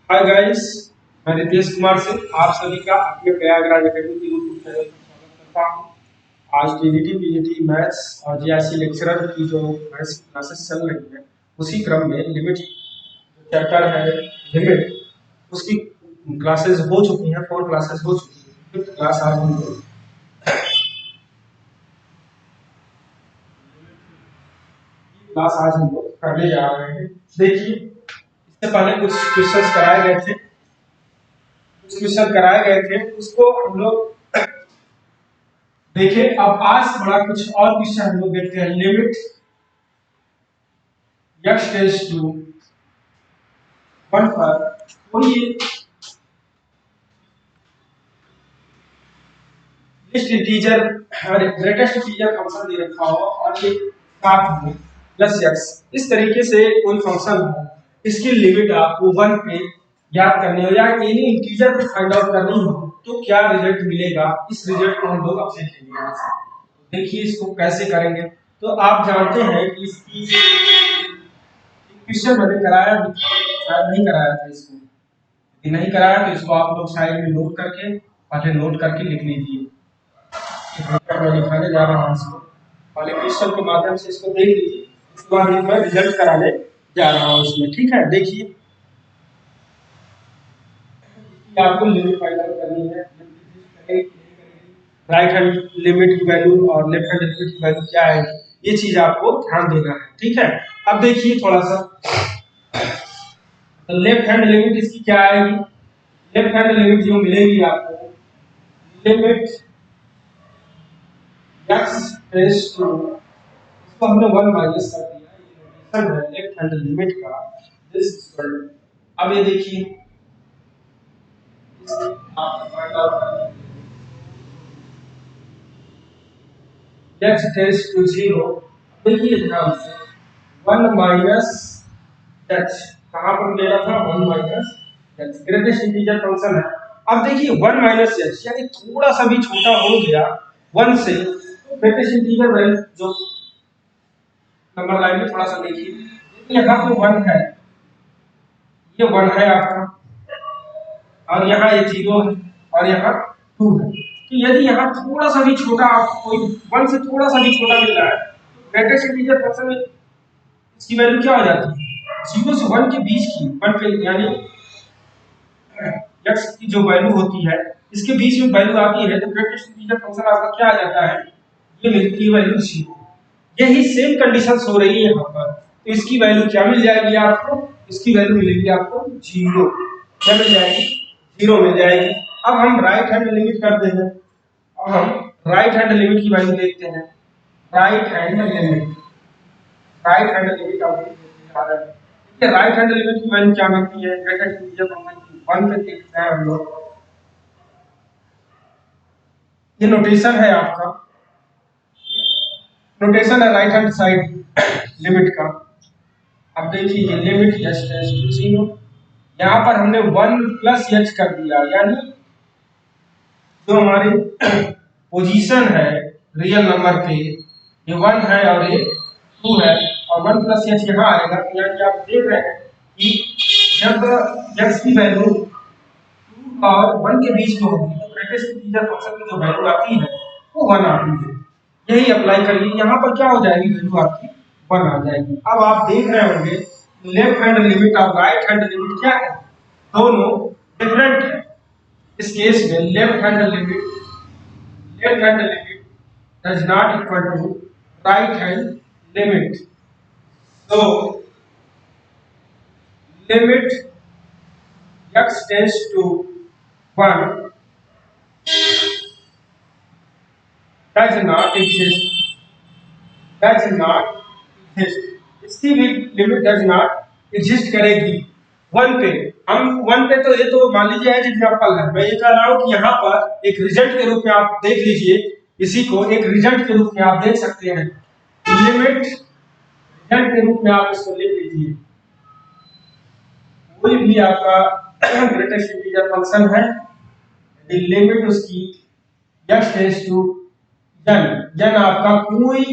Hi guys, मैं रितेश कुमार सिंह आप सभी का अपने प्रयागराज एकेडमी की यूट्यूब चैनल पर स्वागत करता हूं। आज टीजीटी पीजीटी मैथ्स और जीआईसी लेक्चरर की जो मैथ्स की क्लासेस चल रही हैं उसी क्रम में लिमिट चैप्टर है लिमिट उसकी क्लासेस हो चुकी हैं। 4 क्लासेस हो चुकी हैं। फिफ्थ क्लास आज हम लोग करने जा रहे हैं। देखिए, इससे पहले कुछ क्वेश्चंस कराए गए थे, उसको हम लोग देखिए। अब आज बड़ा कुछ और क्वेश्चन हम लोग देखते हैं। लिमिट x टेंड्स टू 1 पर कोई लिस्ट इंटीजर और ग्रेटेस्ट इंटीजर फंक्शन दे रखा हो और ये साथ में प्लस x इस तरीके से कोई फंक्शन हो, इसकी लिमिट आपको 1 पे याद करनी हो या एनी इंटीजर को फाइंड आउट करनी हो तो क्या रिजल्ट मिलेगा, इस रिजल्ट को हम लोग अब देखेंगे। देखिए इसको कैसे करेंगे। तो आप जानते हैं कि इसकी क्वेश्चन मैंने कराया भी था, शायद नहीं कराया था इसको। यदि नहीं कराया तो इसको आप लोग साइड में नोट करके पहले नोट करके लिख लीजिए। मैं दिखाने जा रहा हूँ इसको, पहले क्वेश्चन के माध्यम से इसको देख लीजिए, उसके बाद मैं रिजल्ट कराने जा रहा हूँ इसमें। ठीक है, देखिए आपको लिमिट फाइंड आउट करनी है। राइट हैंड लिमिट की वैल्यू और लेफ्ट हैंड लिमिट की वैल्यू क्या है, ये चीज आपको ध्यान देना है। ठीक है, अब देखिए थोड़ा सा लेफ्ट हैंड लिमिट इसकी क्या आएगी। लेफ्ट हैंड लिमिट जो मिलेगी आपको, लिमिट x टेंड्स टू, इसको हमने 1 माइनस कर दिया, ये नोटेशन है लेफ्ट हैंड लिमिट का। दिस इक्वल, अब ये देखिए आप फाइंड आउट करना, x टेंड्स टू 0। देखिए ध्यान से 1 माइनस x कहां पर मेरा था, 1 minus x greatest integer function है। अब देखिए 1 माइनस x यानी थोड़ा सा भी छोटा हो गया 1 से, तो ग्रेटेस्ट इंटीजर वैल्यू जो नंबर लाइन में थोड़ा सा देखिए, यहाँ पे 1 है, ये 1 है आपका, और यहाँ ये 0 है और यहाँ 2 है। तो यदि यहाँ थोड़ा सा भी छोटा आपको कोई 1 से थोड़ा सा भी छोटा मिल रहा है तो ग्रेटेस्ट इंटीजर फंक्शन में इसकी वैल्यू क्या हो जाती है, 0 से 1 के बीच की, 1 के यानी x की जो वैल्यू होती है इसके बीच में वैल्यू आती है तो ग्रेटेस्ट इंटीजर फंक्शन आपका क्या आ जाता है, ये मिलती है वैल्यू 0। यही सेम कंडीशंस हो रही है यहाँ पर, तो इसकी वैल्यू क्या मिल जाएगी आपको, इसकी वैल्यू मिलेगी आपको 0। क्या मिल जाएगी, 0 मिल जाएगी। अब हम राइट हैंड लिमिट करते हैं, अब हम राइट हैंड लिमिट की वैल्यू देखते हैं। Right hand limit, right hand limit आप देखते हैं, ठीक है। राइट हैंड लिमिट की वैल्यू क्या बनती है, ग्रेटेस्ट इंटीजर फंक्शन की 1 पे देखते हैं हम लोग। ये नोटेशन है आपका, नोटेशन है राइट हैंड साइड लिमिट का। अब देखिए ये लिमिट x टेंड्स टू 0, यहाँ पर हमने 1 प्लस x कर दिया, यानी जो हमारी पोजीशन है रियल नंबर पे ये 1 है और ये 2 है, और 1 प्लस x यहाँ आएगा, यानी आप देख रहे हैं कि जब x की वैल्यू 2 और 1 के बीच में होगी तो ग्रेटेस्ट इंटीजर फंक्शन की जो वैल्यू आती है वो 1 आती है। यही अप्लाई करिए, यहाँ पर क्या हो जाएगी, वैल्यू आपकी 1 आ जाएगी। अब आप देख रहे होंगे लेफ्ट हैंड लिमिट और राइट हैंड लिमिट क्या है, दोनों डिफरेंट है। इस केस में left hand limit does not equal to right hand limit. तो limit x tends to 1 does not exist, does not exist, इसकी भी लिमिट डज नॉट एग्जिस्ट करेगी 1 पे। हम 1 पे तो ये तो मान लीजिए एज एग्जांपल है, मैं ये कह रहा हूं कि यहाँ पर एक रिजल्ट के रूप में आप देख लीजिए, इसी को एक रिजल्ट के रूप में आप देख सकते हैं। लिमिट रिजल्ट के रूप में आप इसको लिख लीजिए, कोई भी आपका ग्रेटेस्ट इंटीजर फंक्शन है, लिमिट उसकी x टेंड्स टू n आपका कोई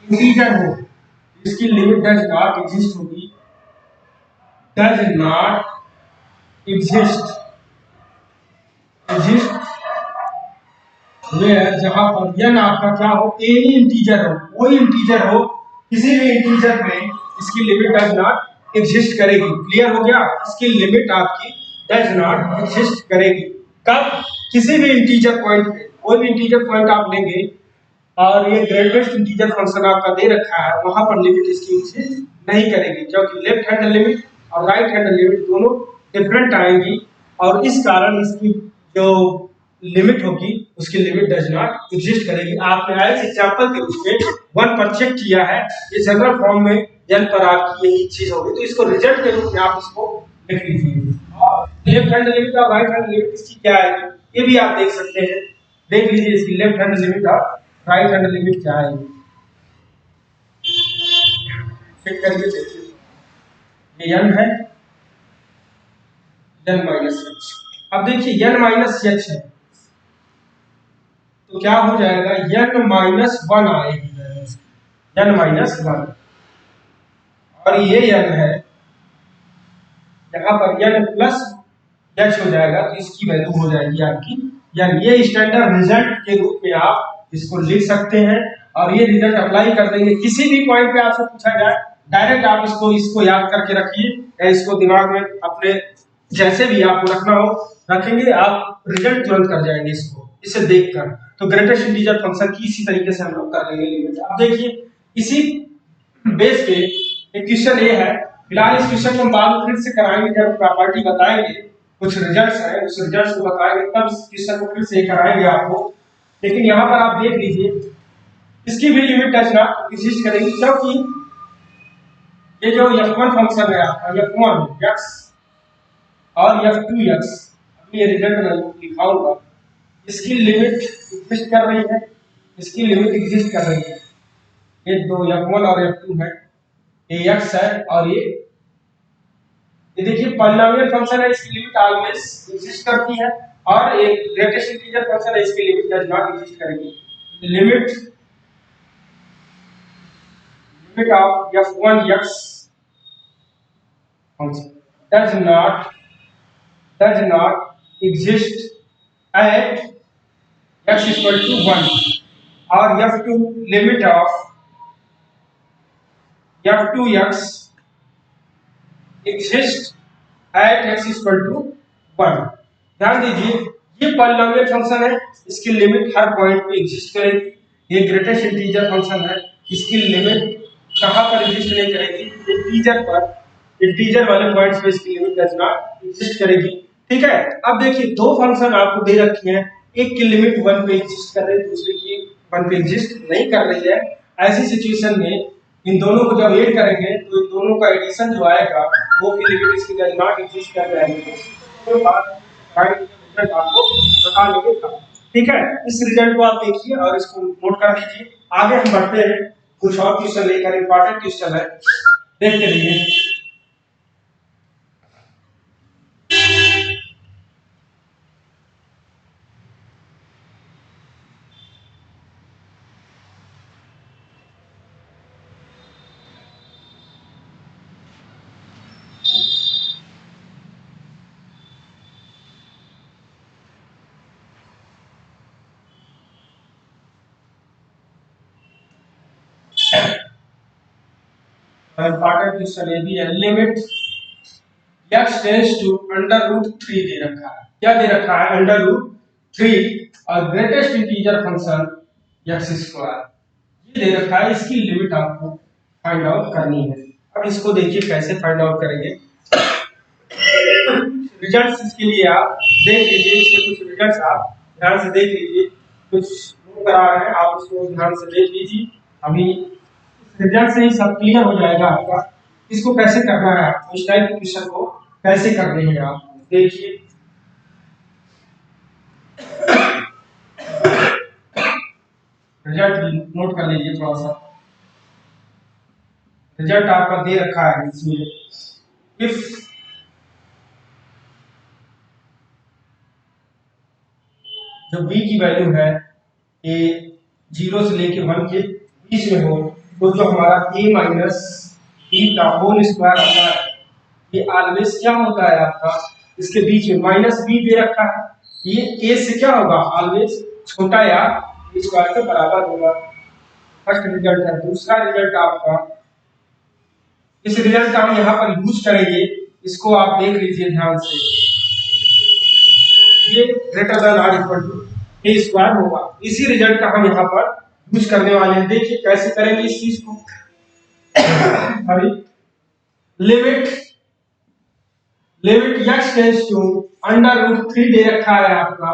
इंटीजर हो, इसकी लिमिट डज नॉट एग्जिस्ट होगी, does not exist exist where, जहां पर n आपका क्या हो, एनी इंटीजर हो, कोई इंटीजर हो, किसी भी इंटीजर में इसकी लिमिट डज नॉट एग्जिस्ट करेगी। क्लियर हो गया? इसकी लिमिट आपकी डज नॉट एग्जिस्ट करेगी। कब? किसी भी इंटीजर पॉइंट पे, कोई भी इंटीजर पॉइंट आप लेंगे और ये ग्रेटेस्ट इंटीजर फंक्शन आपका दे रखा है, वहां पर लिमिट इसकी एग्जिस्ट नहीं करेगी, क्योंकि लेफ्ट हैंड लिमिट और राइट हैंड लिमिट दोनों डिफरेंट आएंगी, और इस कारण इसकी जो लिमिट होगी उसकी लिमिट डज नॉट एग्जिस्ट करेगी। आपने आए एग्जांपल के रूप में 1 पर चेक किया है, ये जनरल फॉर्म में n पर आपकी यही चीज होगी, तो इसको रिजल्ट के रूप में आप इसको लिख लीजिए। और लेफ्ट हैंड लिमिट और राइट हैंड लिमिट इसकी क्या आएगी ये भी आप देख सकते हैं। देख लीजिए इसकी लेफ्ट हैंड लिमिट और राइट हैंड लिमिट क्या आएगी, चेक करके देखिए। ये n है, n माइनस h। अब देखिए n माइनस h है तो क्या हो जाएगा, n माइनस 1 आएगी, n माइनस 1, और ये n है, यहाँ पर n प्लस h हो जाएगा, तो इसकी वैल्यू हो जाएगी आपकी n। ये स्टैंडर्ड रिजल्ट के रूप में आप इसको लिख सकते हैं, और ये रिजल्ट अप्लाई कर देंगे किसी भी पॉइंट पे आपसे पूछा जाए, डायरेक्ट आप इसको याद करके रखिए, या इसको दिमाग में अपने जैसे भी आपको रखना हो रखेंगे, आप रिजल्ट तुरंत कर जाएंगे इसको इसे देखकर। तो ग्रेटेस्ट इंटीजर फंक्शन की इसी तरीके से हम लोग कर लेंगे लिमिट। अब देखिए इसी बेस पे एक क्वेश्चन ये है, फिलहाल इस क्वेश्चन को हम बाद में फिर से कराएंगे, जब प्रॉपर्टी बताएंगे, कुछ रिजल्ट्स हैं उस रिजल्ट्स को बताएंगे, तब इस क्वेश्चन को फिर से कराएंगे आपको। लेकिन यहाँ पर आप देख लीजिए इसकी भी लिमिट डज नॉट एग्जिस्ट करेगी, क्योंकि ये जो f1 फंक्शन है आपका, f1 x और f2 x, अभी ये रिजल्ट मैं दिखाऊंगा, इसकी लिमिट एग्जिस्ट कर रही है, इसकी लिमिट एग्जिस्ट कर रही है। ये दो f1 और f2 है, ये x है और ये देखिए पॉलिनोमियल फंक्शन है, इसकी लिमिट ऑलवेज एग्जिस्ट करती है, और एक ग्रेटेस्ट इंटीजर फंक्शन है, इसकी लिमिट डज नॉट एग्जिस्ट करेगी। Limit of f1 x function does not exist at x equal to 1, और f2 limit of f2 x exist at x equal to 1। ध्यान दीजिए ये पॉलिनोमियल फंक्शन है, इसकी limit हर point पे एग्जिस्ट करेगी। ये ग्रेटेस्ट इंटीजर फंक्शन है, इसकी लिमिट कहां पर एग्जिस्ट नहीं करेगी, इंटीजर पर, इंटीजर वाले पॉइंट्स पे इसकी लिमिट डज नॉट एग्जिस्ट करेगी। ठीक है, अब देखिए दो फंक्शन आपको दे रखी हैं, एक की लिमिट 1 पे एग्जिस्ट कर रही है, दूसरी की 1 पे एग्जिस्ट नहीं कर रही है। ऐसी सिचुएशन में इन दोनों को जब ऐड करेंगे तो इन दोनों का एडिशन जो आएगा वो की लिमिट इसकी डज नॉट एग्जिस्ट कर जाएगी, तो रिजल्ट आपको बता देंगे। ठीक है, इस रिजल्ट को आप देखिए और इसको नोट कर लीजिए। आगे हम बढ़ते हैं, कुछ और क्वेश्चन लेकर, इंपॉर्टेंट क्वेश्चन है, देखते रहिए। इंपॉर्टेंट क्वेश्चन ये भी है, लिमिट x टेंड्स टू √3 दे रखा है, क्या दे रखा है, √3, और ग्रेटेस्ट इंटीजर फंक्शन x², ये दे रखा है, इसकी लिमिट आपको फाइंड आउट करनी है। अब इसको देखिए कैसे फाइंड आउट करेंगे। रिजल्ट्स इसके लिए आप देख लीजिए, इसके कुछ रिजल्ट्स आप ध्यान से देख लीजिए, कुछ करा रहे हैं आप उसको ध्यान से देख लीजिए, अभी रिजल्ट से ही सब क्लियर हो जाएगा आपका इसको कैसे करना है, आपको इस टाइप के क्वेश्चन को कैसे करने हैं आप देखिए। रिजल्ट नोट कर लीजिए थोड़ा सा, रिजल्ट आपका दे रखा है इसमें, इफ जो b की वैल्यू है ये 0 से लेके 1 के बीच में हो, तो जो हमारा a माइनस b का होल स्क्वायर होता है, ये ऑलवेज क्या होता है आपका इसके बीच में माइनस बी दे रखा है, ये ए से क्या होगा ऑलवेज छोटा या स्क्वायर के बराबर होगा। फर्स्ट रिजल्ट है। दूसरा रिजल्ट आपका, इस रिजल्ट का हम यहाँ पर यूज करेंगे, इसको आप देख लीजिए ध्यान से, ये greater than or equal to a square होगा। इसी रिजल्ट का हम यहाँ पर यूज करने वाले हैं। देखिए कैसे करेंगे इस चीज को। अभी लिमिट x टेंड्स टू √3 दे रखा है आपका,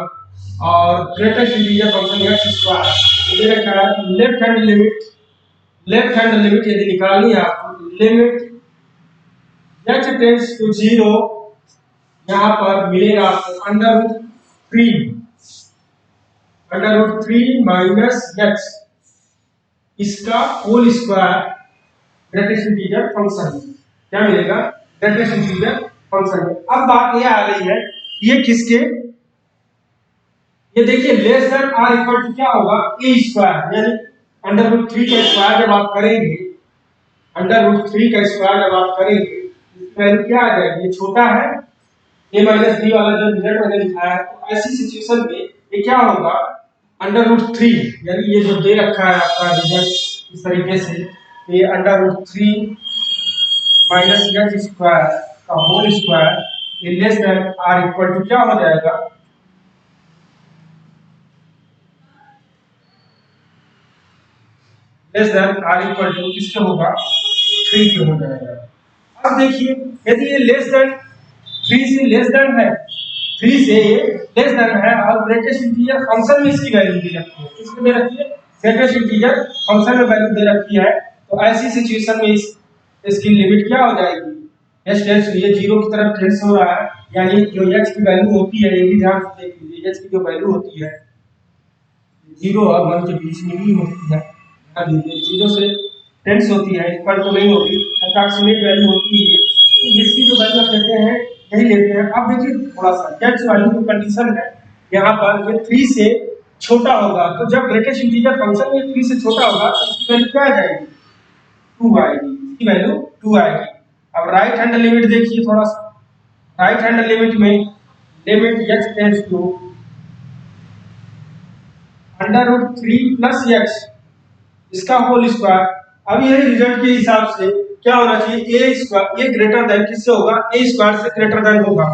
और greatest integer function x square दे रखा है। लेफ्ट हैंड लिमिट यदि निकालनी है आपको, लिमिट x टेंड्स टू 0, यहाँ पर मिलेगा आपको √3 माइनस x, इसका whole square greatest integer function. क्या मिलेगा? Greatest integer function. अब बात ये आ रही है, ये किसके, ये देखिए less than or equal to क्या होगा ए स्क्वायर, यानी √3 का स्क्वायर जब आप करेंगे, √3 का स्क्वायर जब आप करेंगे, वैल्यू क्या आ जाएगी, ये छोटा है a माइनस बी वाला जो रिजल्ट मैंने लिखा है। तो ऐसी सिचुएशन में ये क्या होगा √3, यानी ये जो दे रखा है आपका रिजल्ट इस तरीके से, ये √3 माइनस x स्क्वायर का होल स्क्वायर, ये less than or equal to क्या हो जाएगा, less than or equal to किसके होगा 3 के हो जाएगा। अब देखिए यदि ये लेस देन 3 से लेस देन है, 3 से ये लेस देन है, और ग्रेटेस्ट इंटीजर फंक्शन में इसकी वैल्यू दे रखी है, इसमें दे रखी है ग्रेटेस्ट इंटीजर फंक्शन में वैल्यू दे रखी है, तो ऐसी सिचुएशन में इसकी लिमिट क्या हो जाएगी, x टेंड्स टू, ये 0 की तरफ टेंड्स हो रहा है, यानी जो x की वैल्यू होती है, ये भी ध्यान से देख लीजिए, x की जो वैल्यू होती है 0 और 1 के बीच में ही होती है, 0 से टेंड्स होती है, इक्वल तो नहीं होती, अप्रॉक्सीमेट वैल्यू होती है, तो इसकी जो वैल्यू लेते हैं यही लेते हैं। अब देखिए थोड़ा सा x वैल्यू की कंडीशन है, यहाँ पर ये 3 से छोटा होगा, तो जब ग्रेटेस्ट इंटीजर फंक्शन में 3 से छोटा होगा तो इसकी वैल्यू क्या आ जाएगी, 2 आएगी, इसकी वैल्यू 2 आएगी। अब राइट हैंड लिमिट देखिए थोड़ा सा, राइट हैंड लिमिट में limit x tends to √3 plus x, इसका होल स्क्वायर। अब ये रिजल्ट के हिसाब से क्या होना चाहिए, a स्क्वायर, ये ग्रेटर देन किससे होगा, a स्क्वायर से ग्रेटर देन होगा,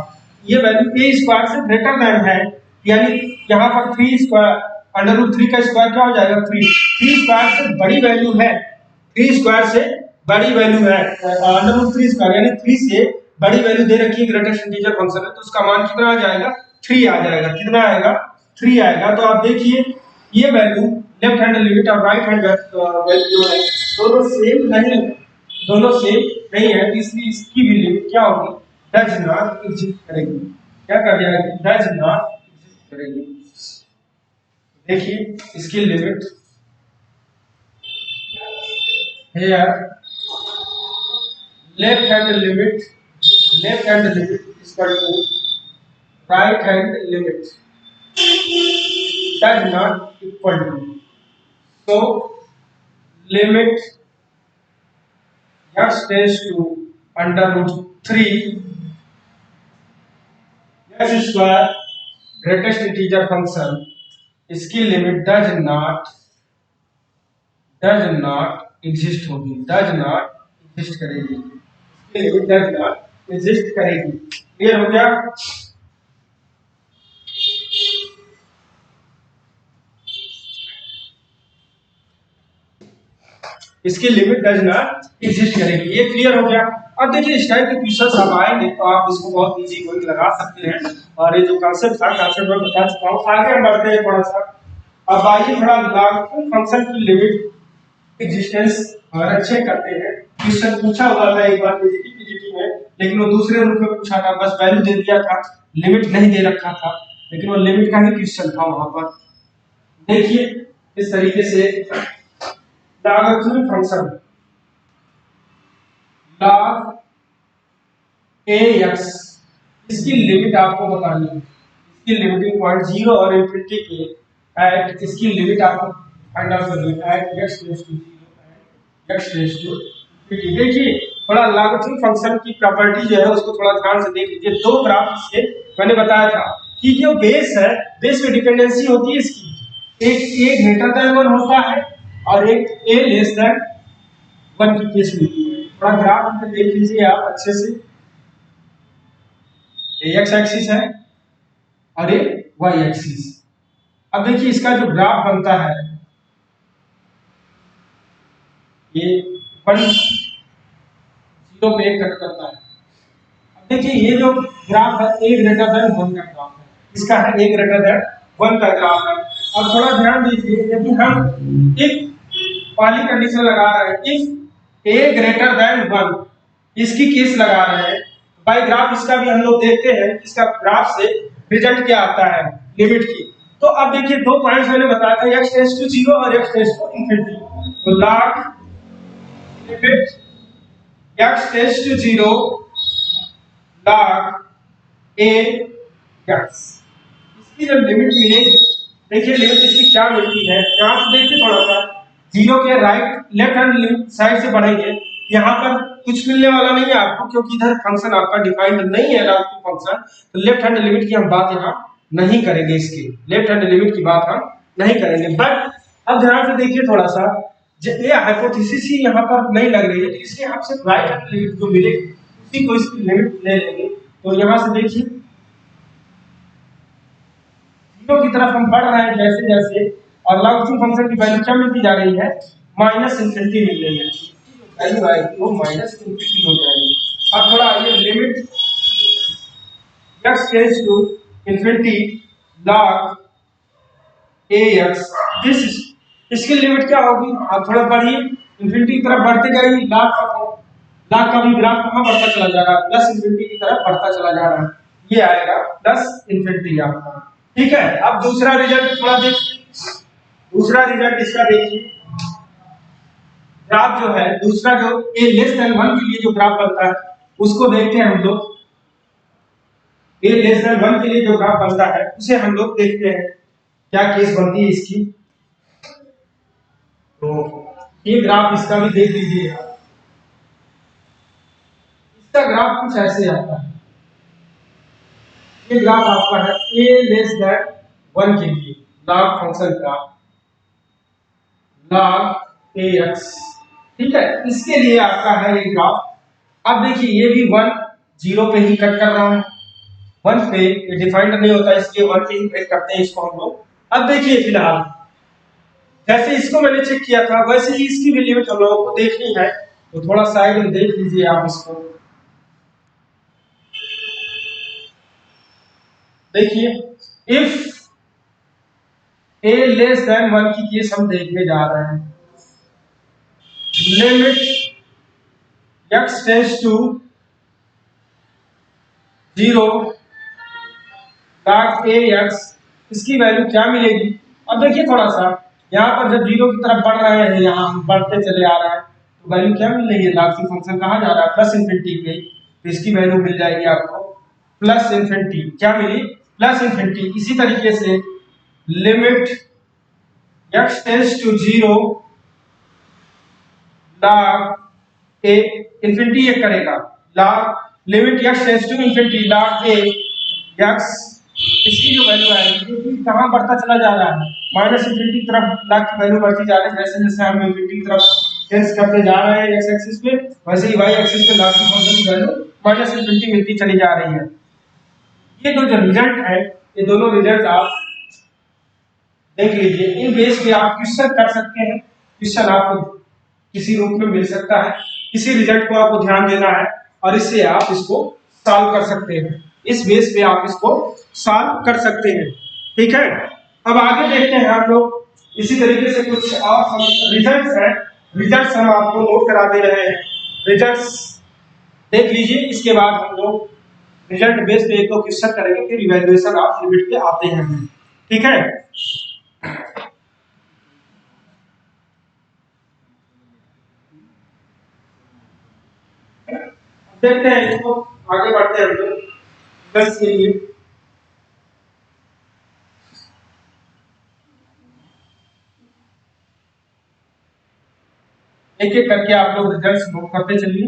ये वैल्यू a स्क्वायर से ग्रेटर देन है, यानी यहाँ पर 3 स्क्वायर, √3 का स्क्वायर क्या हो जाएगा 3 स्क्वायर से बड़ी वैल्यू है, 3 स्क्वायर से बड़ी वैल्यू है, √3 स्क्वायर यानी 3 से बड़ी वैल्यू दे रखी है ग्रेटेस्ट इंटीजर फंक्शन है, तो उसका मान कितना आ जाएगा 3 आ जाएगा, कितना आएगा 3 आएगा। तो आप देखिए ये वैल्यू लेफ्ट हैंड लिमिट और राइट हैंड वैल्यू है, दोनों सेम नहीं है, इसलिए इसकी भी लिमिट क्या होगी, डज नॉट एग्जिस्ट करेगी, क्या कर जाएगी, डज नॉट एग्जिस्ट करेगी। देखिए इसकी limit here left hand limit is equal to right hand limit does not equal to, so limit x tends to √3 x square greatest integer function, इसकी limit does not exist होगी, does not exist करेगी, does not exist करेगी। Clear हो गया? इसकी limit does not exist करेगी, ये clear हो गया। अब देखिए इस टाइप के क्वेश्चन अब आएंगे तो आप इसको बहुत इजी गोइंग लगा सकते हैं, और ये जो कांसेप्ट था कांसेप्ट में बता चुका हूँ। आगे हम बढ़ते हैं थोड़ा सा, अब आइए थोड़ा लॉगिथमिक फंक्शन की लिमिट एग्जिस्टेंस और चेक करते हैं। क्वेश्चन पूछा हुआ था एक बार पीजीटी में, लेकिन वो दूसरे रूप में पूछा था, बस वैल्यू दे दिया था, लिमिट नहीं दे रखा था, लेकिन वो लिमिट का ही क्वेश्चन था वहां पर। देखिए इस तरीके से लॉगरिथमिक फंक्शन log ax, इसकी लिमिट आपको बतानी है, इसकी लिमिटिंग पॉइंट 0 और इंफिनिटी के एट, इसकी लिमिट आपको फाइंड आउट करनी है at x tends to 0 and x tends to infinity. देखिए थोड़ा लॉगरिथम फंक्शन की प्रॉपर्टी जो है उसको थोड़ा ध्यान से देख लीजिए। दो ग्राफ से मैंने बताया था कि जो बेस है, बेस में डिपेंडेंसी होती है इसकी, एक ए ग्रेटर देन 1 होता है और एक ए लेस देन 1 की केस मिलती है। थोड़ा ग्राफ में देख लीजिए आप अच्छे से, ये एक्स एक्सिस है और ये वाई एक्सिस। अब देखिए इसका जो ग्राफ बनता है ये 1 0 पे कट करता है। अब देखिए ये जो ग्राफ है ए ग्रेटर देन 1 का ग्राफ है, इसका है ए ग्रेटर देन 1 का ग्राफ है। अब थोड़ा ध्यान दीजिए, यदि हम इफ वाली कंडीशन लगा रहे हैं, इफ ए ग्रेटर देन 1 इसकी केस लगा रहे हैं, बाय ग्राफ इसका भी हम लोग देखते हैं, इसका ग्राफ से रिजल्ट क्या आता है लिमिट की। तो अब देखिए दो पॉइंट्स मैंने बताया था, x टेंड्स टू 0 और x टेंड्स टू इंफिनिटी। तो log limit x tends to 0 log a x, इसकी जब लिमिट मिलेगी, देखिए लिमिट इसकी क्या मिलती है, यहां से देखिए थोड़ा सा 0 के राइट लेफ्ट हैंड साइड से बढ़ेंगे, यहाँ पर कुछ मिलने वाला नहीं है आपको, क्योंकि इधर फंक्शन आपका डिफाइंड नहीं है लॉगरिथम फंक्शन। तो लेफ्ट हैंड लिमिट की हम बात यहाँ नहीं करेंगे, इसकी लेफ्ट हैंड लिमिट की बात हम नहीं करेंगे। बट अब ध्यान से देखिए थोड़ा सा, ये हाइपोथेसिस ही यहाँ पर नहीं लग रही है, तो इसलिए आप सिर्फ राइट हैंड लिमिट जो मिलेगी उसी को इसकी लिमिट ले लेंगे। तो यहाँ से देखिए 0 की तरफ हम बढ़ रहे हैं जैसे जैसे, और लॉगरिथम फंक्शन की वैल्यू क्या मिलती जा रही है, माइनस इंफिनिटी मिल रही है, वैल्यू आएगी वो माइनस इंफिनिटी हो जाएगी। अब थोड़ा आइए limit x tends to infinity log ax, this इसकी लिमिट क्या होगी, आप थोड़ा बढ़िए इंफिनिटी की तरफ बढ़ते जाइए, log का भी ग्राफ कहां बढ़ता चला जा रहा है, प्लस इंफिनिटी की तरफ बढ़ता चला जा रहा है, ये आएगा प्लस इंफिनिटी आपका। ठीक है, अब दूसरा रिजल्ट थोड़ा देखिए, दूसरा रिजल्ट इसका देखिए, ग्राफ जो है दूसरा जो a लेस देन 1 के लिए जो ग्राफ बनता है उसको देखते हैं हम लोग। a लेस देन 1 के लिए जो ग्राफ बनता है उसे हम लोग देखते हैं क्या केस बनती है इसकी। तो ये ग्राफ इसका भी देख लीजिए, इसका ग्राफ कुछ ऐसे आता है, ये ग्राफ आपका है a लेस देन 1 के लिए लॉग फंक्शन का log ax, ठीक है, इसके लिए आपका है ये ग्राफ। अब देखिए ये भी 1 0 पे ही कट कर रहा है, 1 पे ये डिफाइंड नहीं होता, इसलिए 1 पे ही ब्रेक करते हैं इसको हम लोग। अब देखिए फिलहाल जैसे इसको मैंने चेक किया था वैसे ही इसकी भी लिमिट हम लोगों को देखनी है, तो थोड़ा साइड में देख लीजिए आप इसको, देखिए इफ a लेस देन 1 की केस हम देखने जा रहे हैं, limit x tends to 0 log ax, इसकी वैल्यू क्या मिलेगी। अब देखिए थोड़ा सा यहाँ पर जब 0 की तरफ बढ़ रहे हैं, यहाँ बढ़ते चले आ रहे हैं, तो वैल्यू क्या मिल रही है, लॉगरिथम फंक्शन कहाँ जा रहा है, प्लस इंफिनिटी पे, तो इसकी वैल्यू मिल जाएगी आपको प्लस इंफिनिटी, क्या मिली, प्लस इंफिनिटी। इसी तरीके से limit x tends to 0 log a, infinity ये करेगा, log limit x tends to infinity log a x, इसकी जो वैल्यू आएगी ये कहां बढ़ता चला जा रहा है, माइनस इंफिनिटी की तरफ लॉग की वैल्यू बढ़ती जा रही है, जैसे जैसे हम इंफिनिटी की तरफ टेंस करते जा रहे हैं x एक्सिस पे, वैसे ही y एक्सिस पे लॉग की फंक्शन की वैल्यू माइनस इंफिनिटी मिलती चली जा रही है। ये जो रिजल्ट है, ये दोनों रिजल्ट आप देख लीजिए, इन बेस पे आप क्वेश्चन कर सकते हैं, क्वेश्चन आपको किसी रूप में मिल सकता है, इसी रिजल्ट को आपको ध्यान देना है और इससे आप इसको सॉल्व कर सकते हैं, इस बेस पे आप इसको सॉल्व कर सकते हैं। ठीक है, अब आगे देखते हैं हम लोग इसी तरीके से कुछ और हम रिजल्ट्स हैं, रिजल्ट्स हम आपको नोट करा दे रहे हैं, रिजल्ट्स देख लीजिए, इसके बाद हम लोग रिजल्ट बेस पे एक दो क्वेश्चन करेंगे, फिर इवैल्यूएशन ऑफ लिमिट पे आते हैं। ठीक है, देखते हैं इसको, आगे बढ़ते हैं हम लोग रिजल्ट्स के लिए। एक एक करके आप लोग रिजल्ट्स नोट करते चलिए।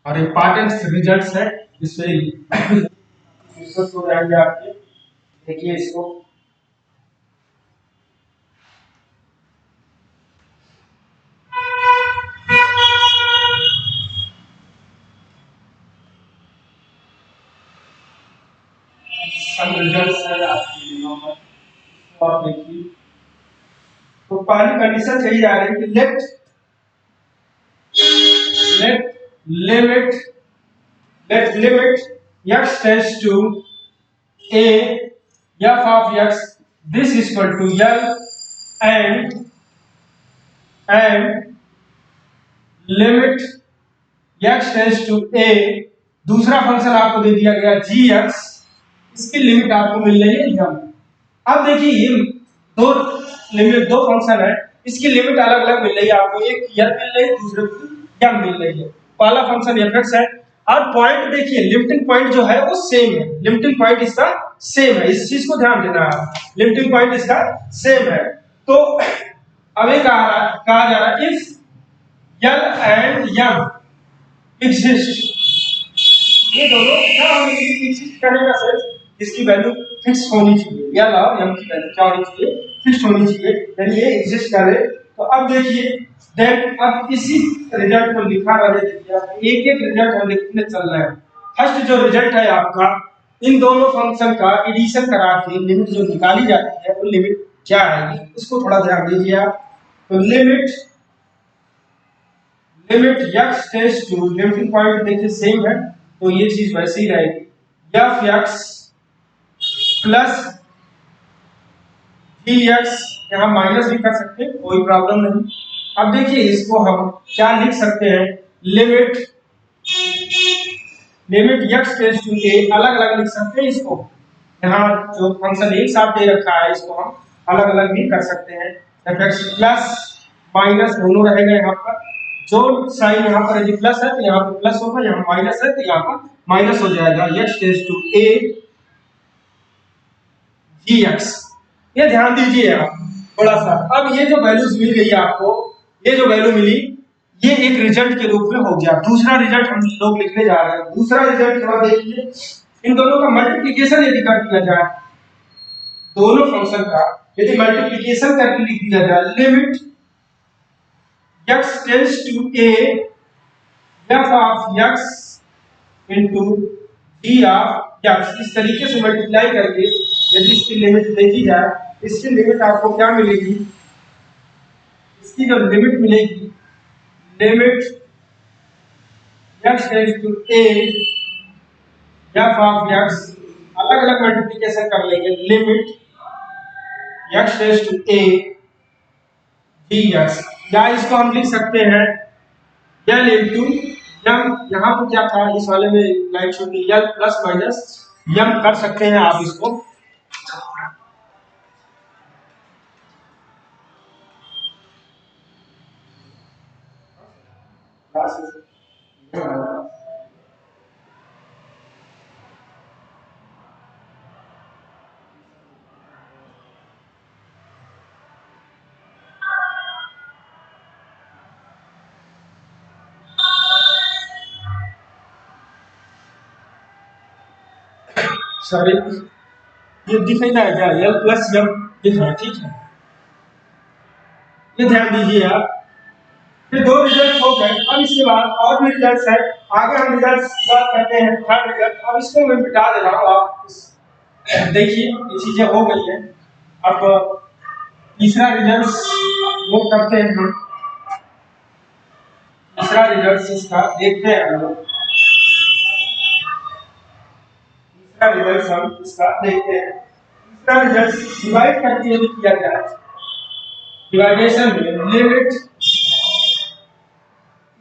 और इम्पॉर्टेंट रिजल्ट्स है इससे डिस्कस हो जाएंगे आपके। देखिए इसको सब रिजल्ट्स है आपके यहाँ पर, तो आप देखिए। तो पहली कंडीशन कही जा रही है कि let limit let limit x tends to a f of x, this is equal to L, and limit x tends to a, दूसरा फंक्शन आपको दे दिया गया gx, इसकी लिमिट आपको मिल रही है यम। अब देखिए ये दो लिमिट, दो फंक्शन है, इसकी लिमिट अलग अलग मिल रही है आपको, एक यल मिल रही है, दूसरे की यम मिल रही है। पहला फंक्शन fx है और पॉइंट देखिए लिमिटिंग पॉइंट जो है वो सेम है, लिमिटिंग पॉइंट इसका सेम है, इस चीज को ध्यान देना है, लिमिटिंग पॉइंट इसका सेम है। तो अब ये कहा जा रहा है if l and m exist, ये दोनों क्या होनी चाहिए, एग्जिस्ट करने का सेंस इसकी वैल्यू फिक्स होनी चाहिए, यल और यम की वैल्यू क्या होनी चाहिए, फिक्स होनी चाहिए, यानी ये एग्जिस्ट करे। तो अब देखिए देन अब इसी रिजल्ट को लिखा मैंने दिया, एक एक रिजल्ट हम लिखने चल रहे हैं। फर्स्ट जो रिजल्ट है आपका, इन दोनों फंक्शन का एडिशन करा के लिमिट जो निकाली जाती है वो लिमिट क्या आएगी उसको थोड़ा ध्यान दीजिए आप। तो limit x tends to, limiting point देखिए सेम है तो ये चीज वैसे ही रहेगी, f x plus g x, यहाँ माइनस भी कर सकते हैं कोई प्रॉब्लम नहीं। अब देखिए इसको हम क्या लिख सकते हैं, limit x tends to a, अलग अलग लिख सकते हैं इसको, यहाँ जो फंक्शन एक साथ दे रखा है इसको हम अलग अलग भी कर सकते हैं। fx प्लस माइनस दोनों रहेगा, यहाँ पर जो साइन यहाँ पर यदि प्लस है तो यहाँ पर प्लस होगा, यहाँ माइनस है तो यहाँ पर माइनस हो जाएगा, x tends to a gx, ये ध्यान दीजिए आप थोड़ा सा। अब ये जो वैल्यूज मिल गई आपको, ये जो वैल्यू मिली ये एक रिजल्ट के रूप में हो गया। दूसरा रिजल्ट हम लोग लिखने जा रहे हैं, दूसरा रिजल्ट थोड़ा देखिए, इन दोनों का मल्टीप्लिकेशन यदि कर दिया जाए, दोनों फंक्शन का यदि मल्टीप्लिकेशन करके लिख दिया जाए, limit x tends to a f of x into g of x, इस तरीके से मल्टीप्लाई करके यदि इसकी लिमिट देखी जाए, इसकी लिमिट आपको क्या मिलेगी, इसकी जो लिमिट मिलेगी, limit x tends to a f of x, अलग अलग मल्टीप्लिकेशन कर लेंगे, limit x tends to a dx, या इसको हम लिख सकते हैं l इनटू m, यहाँ पर क्या था इस वाले में लाइन छोटी, l प्लस माइनस m कर सकते हैं आप इसको। सॉरी ये दिख नहीं रहा है क्या, l प्लस m दिख रहा है, ठीक है, ये ध्यान दीजिए आप। ये दो रिजल्ट हो गए, अब इसके बाद और भी रिजल्ट्स है, आगे हम रिजल्ट्स की बात करते हैं, थर्ड रिजल्ट। अब इसको मैं मिटा दे रहा हूँ, आप देखिए ये चीजें हो गई है। अब तीसरा रिजल्ट वो करते हैं हम, तीसरा रिजल्ट इसका देखते हैं हम लोग, तीसरा रिजल्ट हम इसका देखते हैं। तीसरा रिजल्ट डिवाइड करके यदि किया जाए, डिवाइडेशन में limit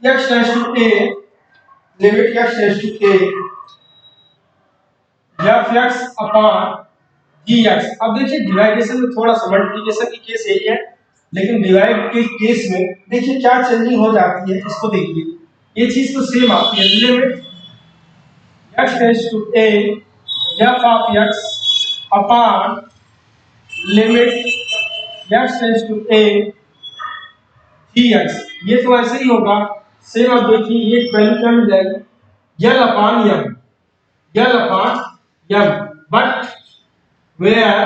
x tends to a, limit x tends to a f x upon gx। अब देखिए डिवाइडेशन में थोड़ा सा, मल्टीप्लिकेशन की केस यही है, लेकिन डिवाइड के केस में देखिए क्या चेंजिंग हो जाती है, इसको देखिए, ये चीज तो सेम आती है, limit x tends to a f of x upon limit x tends to a gx, ये तो ऐसे ही होगा सेम। अब देखिए ये वैल्यू क्या मिल जाएगी, l upon m, l upon m, but where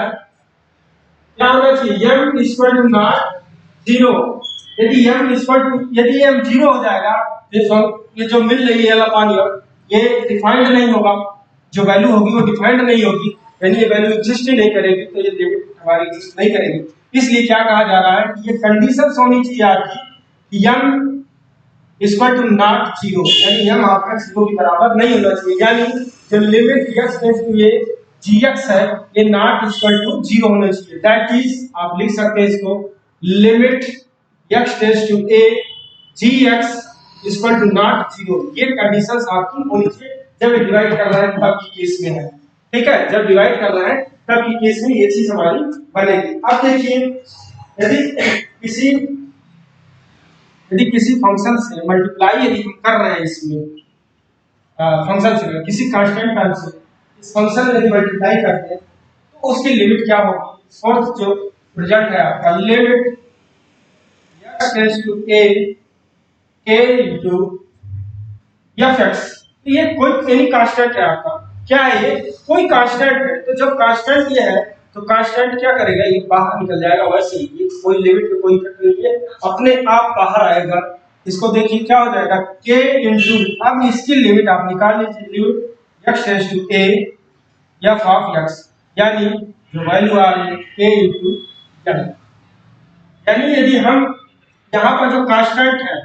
क्या होना चाहिए, m equal to not zero. यदि m इक्वल टू, यदि m जीरो हो जाएगा ये जो मिल रही है यल अपॉन यम, ये डिफाइंड नहीं होगा, जो वैल्यू होगी वो डिफाइंड नहीं होगी, यानी ये वैल्यू एग्जिस्ट ही नहीं करेगी, तो ये लिमिट हमारी एग्जिस्ट नहीं करेगी। इसलिए क्या कहा जा रहा है कि ये कंडीशंस होनी चाहिए आपकी कि m equal to not zero, यानी m आपका जीरो के बराबर नहीं होना चाहिए, यानी जो लिमिट x टेंड्स टू ये gx है ये नॉट इक्वल टू जीरो होना चाहिए। दैट इज आप लिख सकते हैं इसको limit x tends to a gx equal to not zero. ये कंडीशंस आपकी होनी चाहिए जब ये डिवाइड कर रहा है तब की केस में है, ठीक है, जब डिवाइड कर रहा है तब की केस में ये चीज हमारी बनेगी। अब देखिए यदि किसी फंक्शन से मल्टीप्लाई यदि हम कर रहे हैं, इसमें फंक्शन से किसी कांस्टेंट टर्म से इस फंक्शन में यदि मल्टीप्लाई करते हैं तो उसकी लिमिट क्या होगी, फोर्थ जो रिजल्ट है आपका limit x tends to a k into fx, ये कोई एनी कांस्टेंट है आपका, क्या है ये कोई कांस्टेंट है, तो जब कांस्टेंट ये है तो कांस्टेंट क्या करेगा, ये बाहर निकल जाएगा, वैसे ही ये कोई लिमिट में कोई इफेक्ट नहीं है, अपने आप बाहर आएगा। इसको देखिए क्या हो जाएगा k इनटू, अब इसकी लिमिट आप निकाल लीजिए, limit x tends to a f of x, यानी जो वैल्यू आ रही है k इनटू f, यानी यदि हम यहाँ पर जो कांस्टेंट है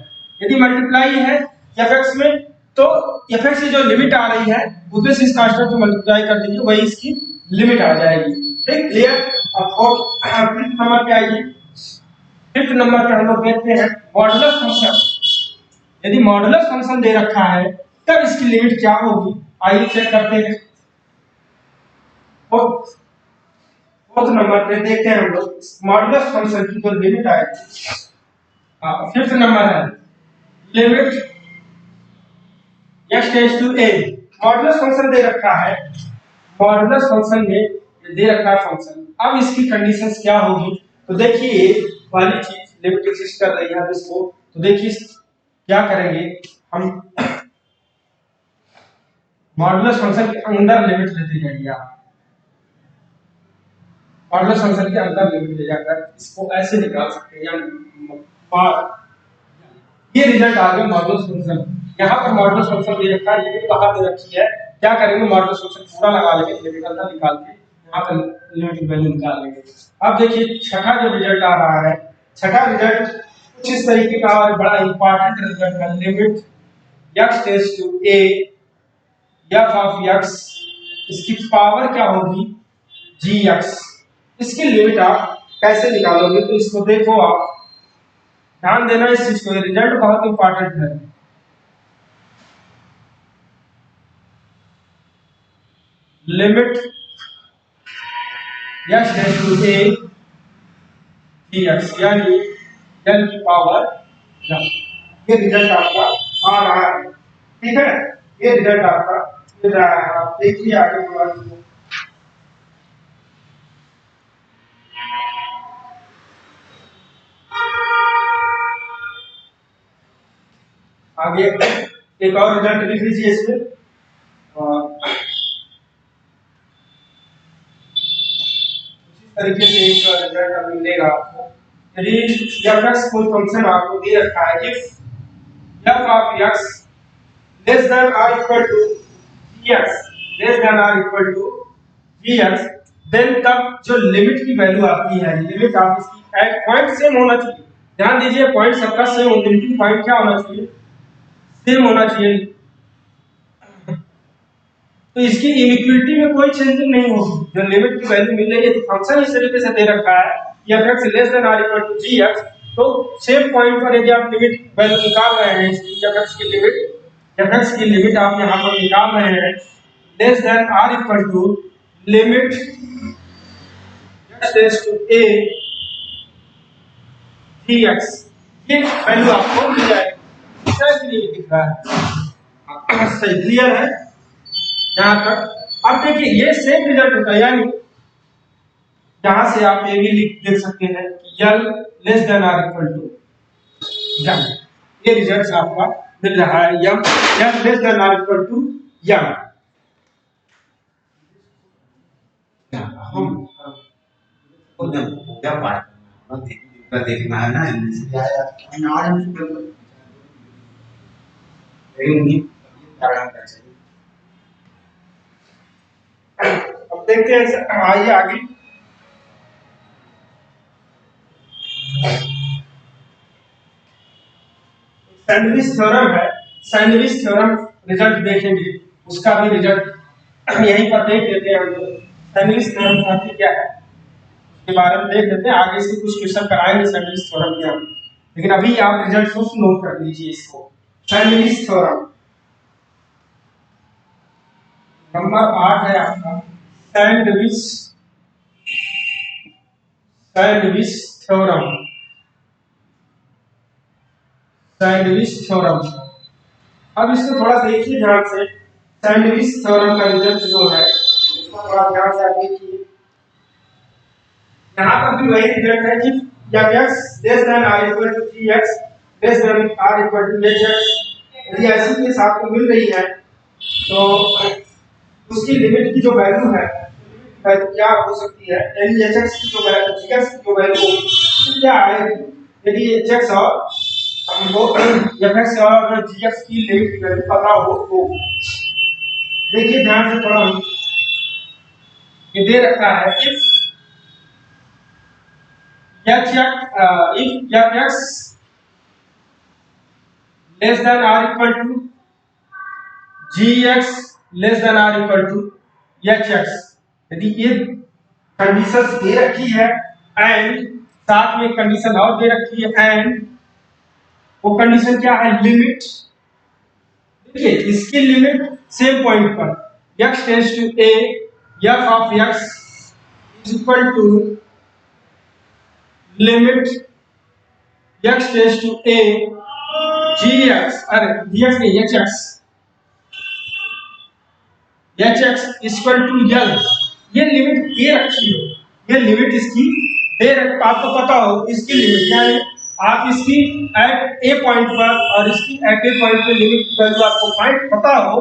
यदि मल्टीप्लाई है fx में, तो fx की जो लिमिट आ रही है उसमें से इस कांस्टेंट को मल्टीप्लाई कर दीजिए, वही इसकी लिमिट आ जाएगी, ठीक, क्लियर। अब फिफ्थ नंबर पे आइए, फिफ्थ नंबर पे हम लोग देखते हैं मॉडुलस फंक्शन। यदि मॉडुलस फंक्शन दे रखा है तब इसकी लिमिट क्या होगी, आइए चेक करते हैं। फोर्थ नंबर पे देखते हैं हम लोग मॉडुलस फंक्शन की जो लिमिट आएगी। फिफ्थ नंबर है limit x tends to a, modulus function दे रखा है, मॉडुलस फंक्शन में दे रखा है फंक्शन, अब इसकी कंडीशंस क्या होगी, तो देखिए वाली चीज लिमिट एग्जिस्ट कर रही है, अब इसको तो देखिए क्या करेंगे हम, मॉडुलस फंक्शन के अंदर लिमिट लेते जाइए आप, मॉडुलस फंक्शन के अंदर लिमिट ले जाकर इसको ऐसे निकाल सकते हैं, या ये रिजल्ट आ गया मॉडुलस फंक्शन। यहाँ पर मॉडुलस फंक्शन दे रखा है, लिमिट बाहर दे रखी है, क्या करेंगे मॉडुलस फंक्शन पूरा लगा लेंगे, लिमिट अंदर निकाल के यहाँ पर लिमिट की वैल्यू निकाल लेंगे। अब देखिए छठा जो रिजल्ट आ रहा है, छठा रिजल्ट कुछ इस तरीके का और बड़ा इंपॉर्टेंट रिजल्ट है, limit x tends to a f of x, इसकी पावर क्या होगी gx, इसकी लिमिट आप कैसे निकालोगे, तो इसको देखो आप ध्यान देना इस चीज को, रिजल्ट बहुत इंपॉर्टेंट है। Limit x tends to a dx, यानी l की पावर, ये रिजल्ट आपका आ रहा है, ठीक है, ये रिजल्ट आपका मिल रहा है। आप देखिए आगे हमारे आगे एक और रिजल्ट लिख लीजिए इसमें, इसी तरीके से एक रिजल्ट मिलेगा आपको। यदि fx कोई फंक्शन आपको दे रखा है, if f of x less than or equal to gx, less than or equal to gx, then तब जो लिमिट की वैल्यू आती है, लिमिट आप इसकी एट पॉइंट सेम होना चाहिए, ध्यान दीजिए पॉइंट सबका सेम होना चाहिए, लिमिटिंग पॉइंट क्या होना चाहिए, सेम होना चाहिए, तो इसकी इनइक्वालिटी में कोई चेंजिंग नहीं होगी, जो लिमिट की वैल्यू मिल रही है, तो फंक्शन इस तरीके से दे रखा है कि f(x) लेस देन और इक्वल टू gx, तो सेम पॉइंट पर यदि आप लिमिट वैल्यू निकाल रहे हैं, इसकी f(x) की लिमिट आप यहां पर निकाल रहे हैं लेस देन और equal to limit x tends to a dx, ये वैल्यू आपको मिल जाएगी, सही दिख रहा है, सही क्लियर है यहाँ तक। अब देखिए ये सेम रिजल्ट होता है, यानी यहां से आप ये भी देख सकते हैं कि l लेस देन और इक्वल टू, ये रिजल्ट आपका मिल रहा है m less than or equal to m. हम खुद पूजा पाठ देखना है ना, अब देखते हैं, आइए आगे। सैंडविच थ्योरम है, सैंडविच थ्योरम रिजल्ट देखेंगे, उसका भी रिजल्ट यहीं पर देख लेते हैं हम लोग। सैंडविच थ्योरम आखिर क्या है उसके बारे में देख लेते हैं, आगे से कुछ क्वेश्चन कराएंगे सैंडविच थ्योरम के हम, लेकिन अभी आप रिजल्ट सोच नोट कर लीजिए इसको। सैंडविच थ्योरम नंबर 8 है आपका, sandwich sandwich theorem, sandwich theorem. अब इसको थोड़ा देखिए ध्यान से, सैंडविच थ्योरम का रिजल्ट जो है इसको थोड़ा ध्यान से आप देखिए। यहाँ पर भी वही रिजल्ट है कि f(x) less than r equal to gx less than r equal to hx। यदि ऐसी केस आपको मिल रही है तो उसकी लिमिट की जो वैल्यू है वैल्यू क्या हो सकती है, यानी hx की जो वैल्यू gx की जो वैल्यू होगी क्या आएगी, यदि hx और हमको fx और gx की लिमिट की वैल्यू पता हो तो। देखिए ध्यान से थोड़ा, ये दे रखा है if fx less than r equal to gx less than r equal to hx, यदि ये कंडीशंस दे रखी है एंड साथ में कंडीशन और दे रखी है, एंड वो कंडीशन क्या है, लिमिट। देखिए इसकी लिमिट सेम पॉइंट पर x tends to a, f of x is equal to limit x tends to a gx, अरे gx नहीं hx इक्वल टू l। ये लिमिट दे रखी हो, ये लिमिट इसकी दे रख, आपको पता हो इसकी लिमिट क्या है, आप इसकी एट ए पॉइंट पर और इसकी एट ए पॉइंट पे लिमिट की वैल्यू आपको फाइंड पता हो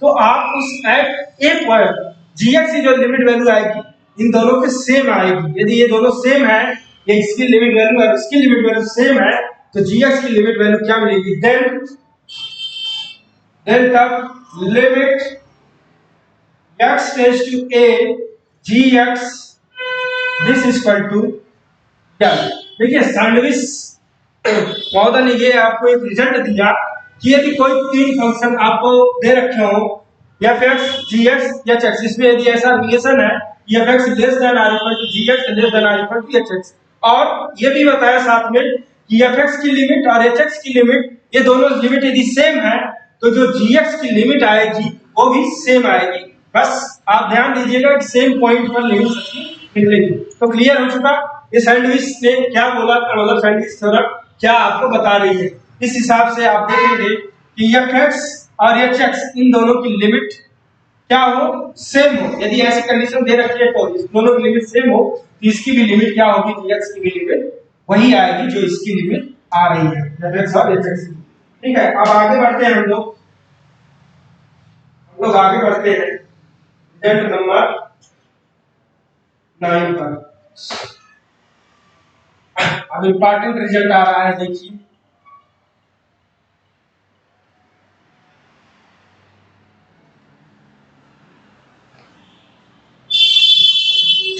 तो आप उस एट ए पॉइंट gx की जो लिमिट वैल्यू आएगी इन दोनों के सेम आएगी। यदि ये दोनों सेम है, ये इसकी लिमिट वैल्यू और इसकी लिमिट वैल्यू सेम है, तो gx की लिमिट वैल्यू क्या मिलेगी, देन तब limit x tends to a gx this is equal to क्या। देखिए सैंडविच महोदय ने ये आपको एक रिजल्ट दिया कि यदि कोई तीन फंक्शन आपको दे रखे हो fx gx hx, इसमें यदि ऐसा रिलेशन है fx less than r equal to gx less than r equal to hx, और ये भी बताया साथ में कि fx की लिमिट और hx की लिमिट, ये दोनों लिमिट यदि सेम है तो जो gx की लिमिट आएगी वो भी सेम आएगी। बस आप ध्यान दीजिएगा कि सेम पॉइंट पर लिमिट सबकी निकलेगी। तो क्लियर हो चुका ये सैंडविच ने क्या बोला, मतलब सैंडविच थ्योरम क्या आपको बता रही है। इस हिसाब से आप देखेंगे कि fx और hx इन दोनों की लिमिट क्या हो, सेम हो। यदि ऐसी कंडीशन दे रखी है तो इस दोनों की लिमिट सेम हो तो इसकी भी लिमिट क्या होगी, gx की भी लिमिट वही आएगी जो इसकी लिमिट आ रही है fx और hx की। ठीक है, अब आगे बढ़ते हैं हम लोग आगे बढ़ते हैं रिजल्ट नंबर 9 पर। अब इंपॉर्टेंट रिजल्ट आ रहा है, देखिए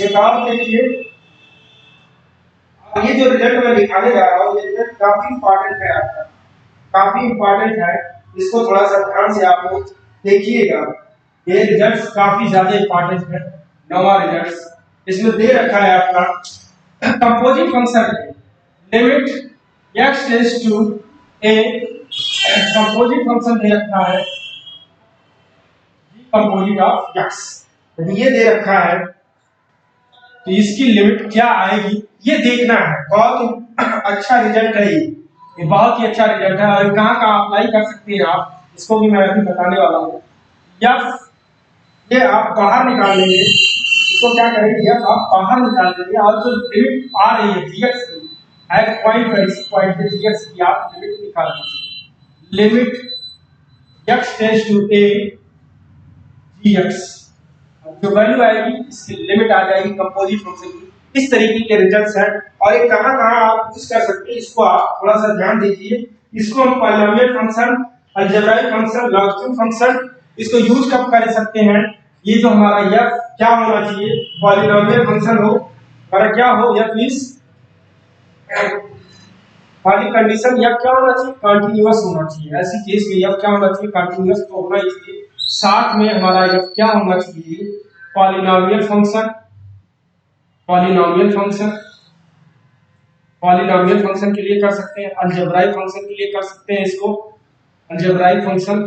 एक और देखिए, ये जो रिजल्ट मैं दिखाने जा रहा हूँ ये रिजल्ट काफी इंपॉर्टेंट है आपका, काफी इंपॉर्टेंट है, इसको थोड़ा सा ध्यान से आप लोग देखिएगा। ये रिजल्ट काफी ज्यादा इंपॉर्टेंट है, नवा रिजल्ट। इसमें दे रखा है आपका composite function limit x tends to a, composite function दे रखा है कंपोजिट ऑफ x, यदि ये दे रखा है तो इसकी लिमिट क्या आएगी ये देखना है। बहुत अच्छा रिजल्ट है ये बहुत ही अच्छा रिजल्ट है, और कहाँ कहाँ अप्लाई कर सकते हैं आप, इसको भी मैं अभी बताने वाला हूँ। या ये आप बाहर निकाल लेंगे, इसको क्या करेंगे आप बाहर निकाल लेंगे, और जो लिमिट आ रही है gx की एट पॉइंट पर, इस पॉइंट पे gx की आप लिमिट निकाल लीजिए। Limit x tends to a gx, जो वैल्यू आएगी इसकी लिमिट आ जाएगी कंपोजिट फंक्शन की। इस तरीके के रिजल्ट्स हैं। और ये कहाँ कहाँ आप यूज कर सकते हैं, इसको आप थोड़ा सा ध्यान दीजिए। इसको हम polynomial function, algebraic function, logarithm function, इसको यूज कब कर सकते हैं, ये जो हमारा f क्या होना चाहिए, पॉलिनोमियल फंक्शन हो, हमारा क्या हो, f इज वाली कंडीशन f क्या होना चाहिए, कंटीन्यूअस होना चाहिए। ऐसी केस में f क्या होना चाहिए, कंटीन्यूअस तो होना ही चाहिए। साथ में हमारा f क्या होना चाहिए, polynomial function, polynomial function, polynomial function के लिए कर सकते हैं, अलजेब्राइक फंक्शन के लिए कर सकते हैं इसको, अलजेब्राइक फंक्शन,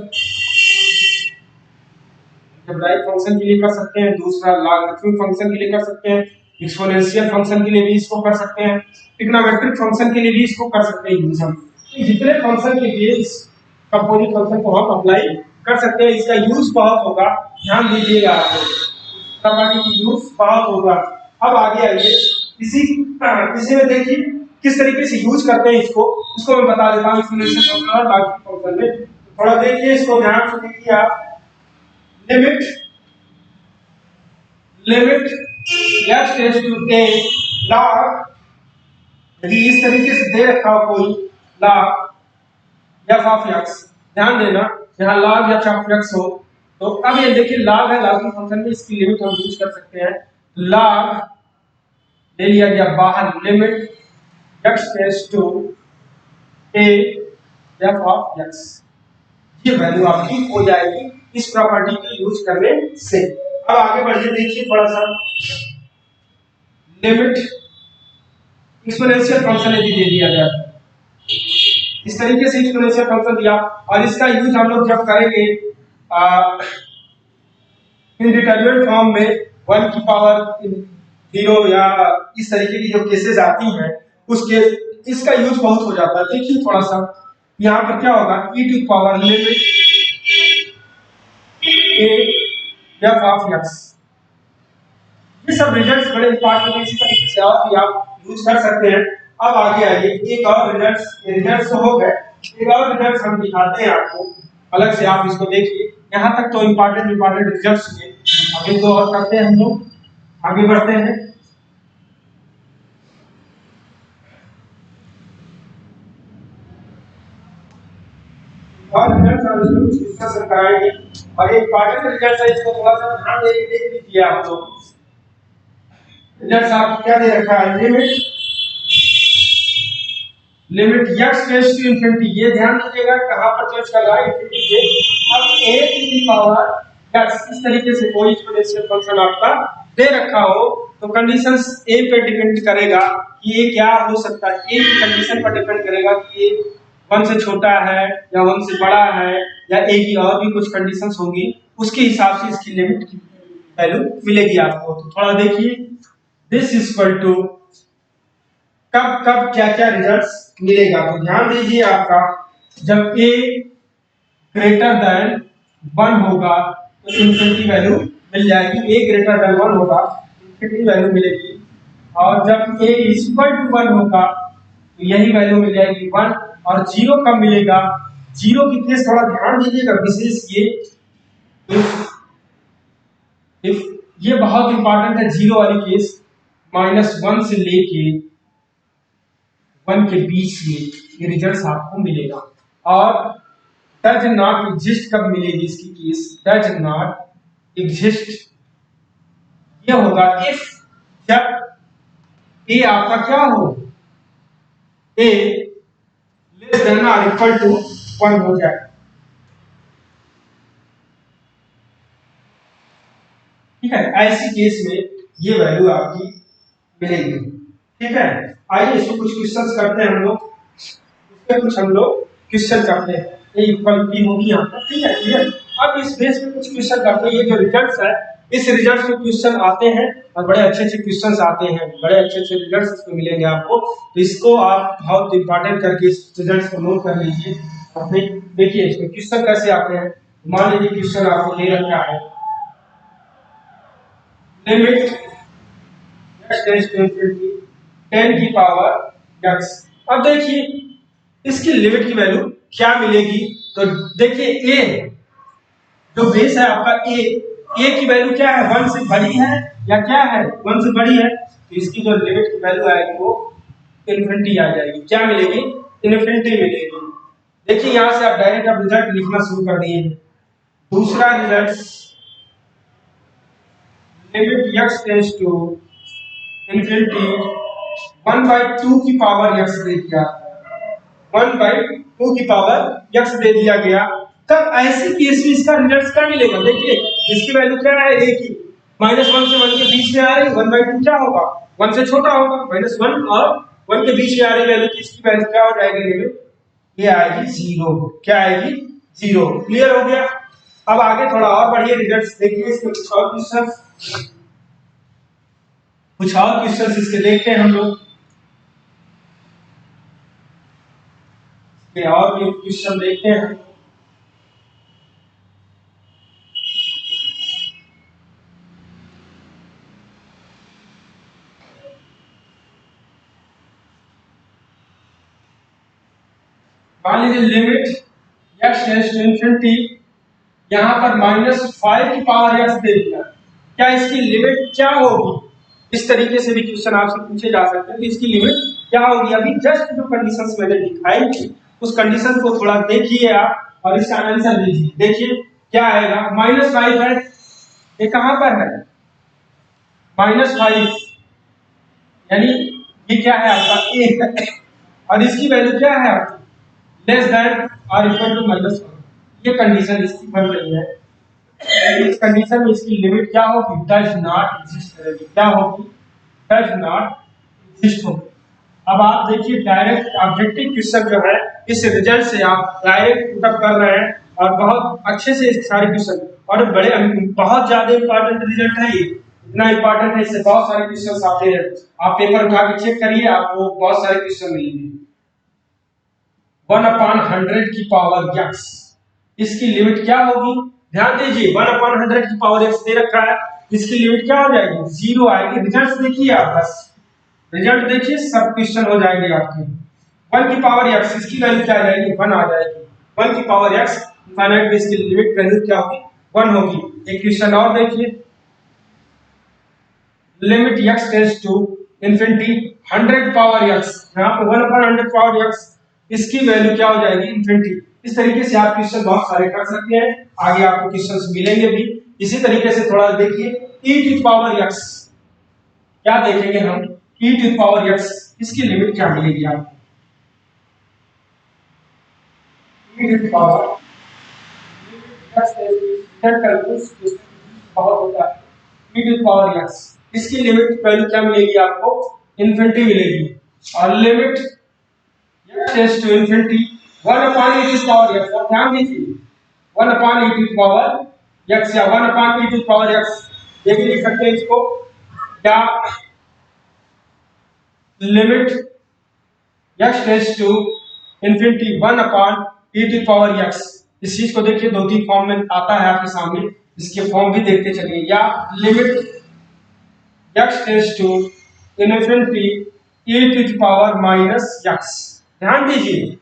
अलजेब्राइक फंक्शन के लिए कर सकते हैं। दूसरा लॉगरिथमिक फंक्शन के लिए कर सकते हैं, एक्सपोनेंशियल फंक्शन के लिए भी इसको कर सकते हैं, ट्रिग्नोमेट्रिक फंक्शन के लिए भी इसको कर सकते हैं यूज हम। तो जितने फंक्शन के लिए इस कंपोजिट फंक्शन को हम अप्लाई कर सकते हैं, इसका यूज बहुत होगा, ध्यान दीजिएगा आप, प्रॉपर्टी की यूज बहुत होगा। अब आगे आइए, इसी में देखिए किस तरीके से यूज करते हैं इसको, उसको मैं बता देता हूँ एक्सपोनेंशियल फंक्शन और लॉगरिथमिक फंक्शन में। थोड़ा देखिए, इसको ध्यान से देखिए आप। Limit limit x tends to a log, यदि इस तरीके से दे रखा हो कोई log f ऑफ x, ध्यान देना यहाँ log f ऑफ x हो, तो अब ये देखिए log है, log फंक्शन में इसकी लिमिट हम यूज कर सकते हैं। log ले लिया गया बाहर, limit x tends to a f of x, ये वैल्यू आपकी हो जाएगी इस प्रॉपर्टी को यूज करने से। अब आगे बढ़िए, देखिए थोड़ा सा, लिमिट एक्सपोनेंशियल फंक्शन यदि दे दिया जाए, इस तरीके से एक्सपोनेंशियल फंक्शन दिया, और इसका यूज हम लोग जब करेंगे इनडिटरमिनेट फॉर्म में 1 की पावर 0 या इस तरीके की जो केसेस आती हैं, उसके इसका यूज बहुत हो जाता है। देखिए थोड़ा सा यहाँ पर क्या होगा, e to power limit a f of x, ये सब रिजल्ट्स बड़े इंपॉर्टेंट है, इसी तरीके से आप भी आप यूज कर सकते हैं। अब आगे आइए, एक और रिजल्ट्स तो हो गए, एक और रिजल्ट्स हम दिखाते हैं आपको अलग से, आप इसको देखिए। यहाँ तक तो इंपॉर्टेंट रिजल्ट्स हैं, अभी तो और करते हैं, हम लोग आगे बढ़ते हैं। और रिजल्ट्स हम इसमें कुछ डिस्कशन कराएंगे, और एक इंपॉर्टेंट रिजल्ट है, इसको थोड़ा सा ध्यान देके देख लीजिए आप लोग। रिजल्ट्स आप क्या दे रखा है, limit x tends to infinity, ये ध्यान दीजिएगा कहां पर चेंज कर रहा है, इंफिनिटी से। अब a to the power x, इस तरीके से कोई एक्सपोनेंशियल फंक्शन आपका दे रखा हो, तो कंडीशंस a पे डिपेंड करेगा कि ये क्या हो सकता है, a की कंडीशन पर डिपेंड करेगा कि a 1 से छोटा है या 1 से बड़ा है, या a की और भी कुछ कंडीशंस होंगी, उसके हिसाब से इसकी लिमिट की वैल्यू मिलेगी आपको। तो थोड़ा देखिए, दिस इज इक्वल टू कब कब क्या क्या रिजल्ट्स मिलेगा, तो ध्यान दीजिए आपका, जब a ग्रेटर देन 1 होगा तो इंफिनिटी वैल्यू मिल जाएगी, a ग्रेटर देन 1 होगा इंफिनिटी वैल्यू मिलेगी, और जब a इक्वल टू 1 होगा तो यही वैल्यू मिल जाएगी 1। और 0 कब मिलेगा, 0 की केस थोड़ा ध्यान दीजिएगा विशेष, ये इफ ये बहुत इंपॉर्टेंट है, 0 वाली केस, -1 से लेके 1 के बीच में ये रिजल्ट्स आपको मिलेगा। और डज नॉट एग्जिस्ट कब मिलेगी इसकी केस, डज नॉट एग्जिस्ट ये होगा इफ जब a आपका क्या हो, a लेस देन और इक्वल टू 1 हो जाए, ठीक है, ऐसी केस में ये वैल्यू आपकी मिलेगी। ठीक है, आइए इसको कुछ क्वेश्चंस करते हैं हम लोग, इसमें कुछ हम लोग क्वेश्चन करते हैं, ये इक्वल b होगी यहाँ पर, ठीक है क्लियर। अब इस बेस पे कुछ क्वेश्चन करते हैं, ये जो रिजल्ट्स है, इस रिजल्ट्स में क्वेश्चन आते हैं और बड़े अच्छे क्वेश्चंस आते हैं, बड़े अच्छे रिजल्ट्स इसमें मिलेंगे आपको, तो इसको आप बहुत इंपॉर्टेंट करके इस रिजल्ट्स को नोट कर लीजिए। और देखिए इसमें क्वेश्चन कैसे आते हैं, मान लीजिए क्वेश्चन आपको दे रखा है, limit x tends to infinity 10 की पावर x। अब देखिए इसकी लिमिट की वैल्यू क्या मिलेगी। तो देखिए ए जो बेस है आपका ए की वैल्यू क्या है, 1 से बड़ी है या क्या है, 1 से बड़ी है, तो इसकी जो लिमिट की वैल्यू आएगी वो इन्फिनिटी आ जाएगी। क्या मिलेगी, इन्फिनिटी मिलेगी। देखिए यहां से आप डायरेक्ट अब रिजल्ट लिखना शुरू कर दिए। दूसरा result limit x tends to infinity 1/2 की पावर x दे दिया, 1/2 की पावर x दे दिया गया। तब ऐसी केस में इसका रिजल्ट क्या मिलेगा, देखिए इसकी वैल्यू क्या है a की, -1 से 1 के बीच में आ रही, 1/2 क्या होगा, 1 से छोटा होगा, -1 और 1 के बीच में आ रही वैल्यू की इसकी वैल्यू क्या हो जाएगी, लिमिट ये आएगी 0। क्या आएगी, 0। क्लियर हो गया। अब आगे थोड़ा और बढ़िए रिजल्ट्स देखिए इसके, कुछ और क्वेश्चंस इसके देखते हैं हम लोग। और भी क्वेश्चन देखते हैं। मान लीजिए limit x tends to infinity, यहां पर -5 की पावर x दे दिया, क्या इसकी लिमिट क्या होगी। इस तरीके से भी क्वेश्चन आपसे पूछे जा सकते हैं कि इसकी लिमिट क्या होगी। अभी जस्ट जो कंडीशंस मैंने दिखाई थी उस कंडीशन को थोड़ा देखिए आप और इसका आंसर लीजिए। देखिए क्या आएगा, -5 है, ये कहां पर है, -5 यानी ये क्या है आपका a और इसकी वैल्यू क्या है आपकी लेस देन और इक्वल टू -1। ये कंडीशन इसकी बन रही है। इस कंडीशन में इसकी लिमिट क्या होगी, डज नॉट एग्जिस्ट करेगी। क्या होगी, डज नॉट एग्जिस्ट होगी। अब आप देखिए डायरेक्ट ऑब्जेक्टिव क्वेश्चन जो है इस रिजल्ट से आप डायरेक्ट पुटअप कर रहे हैं और बहुत अच्छे से इस सारे क्वेश्चन और बड़े बहुत ज्यादा इंपॉर्टेंट रिजल्ट है ये, इतना इंपॉर्टेंट है, इससे बहुत सारे क्वेश्चन आते हैं। आप पेपर उठा के चेक करिए, आपको बहुत सारे क्वेश्चन मिलेंगे। 1/100 की पावर x, इसकी लिमिट क्या होगी, ध्यान दीजिए 1/100 की पावर x दे रखा है, इसकी लिमिट क्या हो जाएगी, 0 आएगी। रिजल्ट देखिए आप, बस रिजल्ट देखिए, सब क्वेश्चन हो जाएंगे आपके। 1 की पावर x, इसकी वैल्यू क्या आ जाएगी, 1 आ जाएगी। 1 की पावर x इनफाइनाइट में इसकी लिमिट वैल्यू क्या होगी, 1 होगी। एक क्वेश्चन और देखिए, limit x tends to infinity 100 power x, यहां पे 1/100 पावर x, इसकी वैल्यू क्या हो जाएगी, इन्फिनिटी। इस तरीके से आप क्वेश्चन बहुत सारे कर सकते हैं, आगे आपको क्वेश्चंस मिलेंगे भी। इसी तरीके से थोड़ा देखिए e to the power x, क्या देखेंगे हम, e to the power x, इसकी लिमिट क्या मिलेगी आपको, e to the power x बहुत होता है, e to the power x, इसकी लिमिट वैल्यू क्या मिलेगी आपको, इन्फिनिटी मिलेगी। और limit x tends to infinity 1/e to the power x, और ध्यान दीजिए 1/e to the power x या 1/e to the power x, ये भी लिख सकते हैं इसको, क्या limit x tends to infinity 1/e to the power x। इस चीज को देखिए 2-3 फॉर्म में आता है आपके सामने, इसके फॉर्म भी देखते चलिए। या limit x tends to infinity e to the power -x, ध्यान दीजिए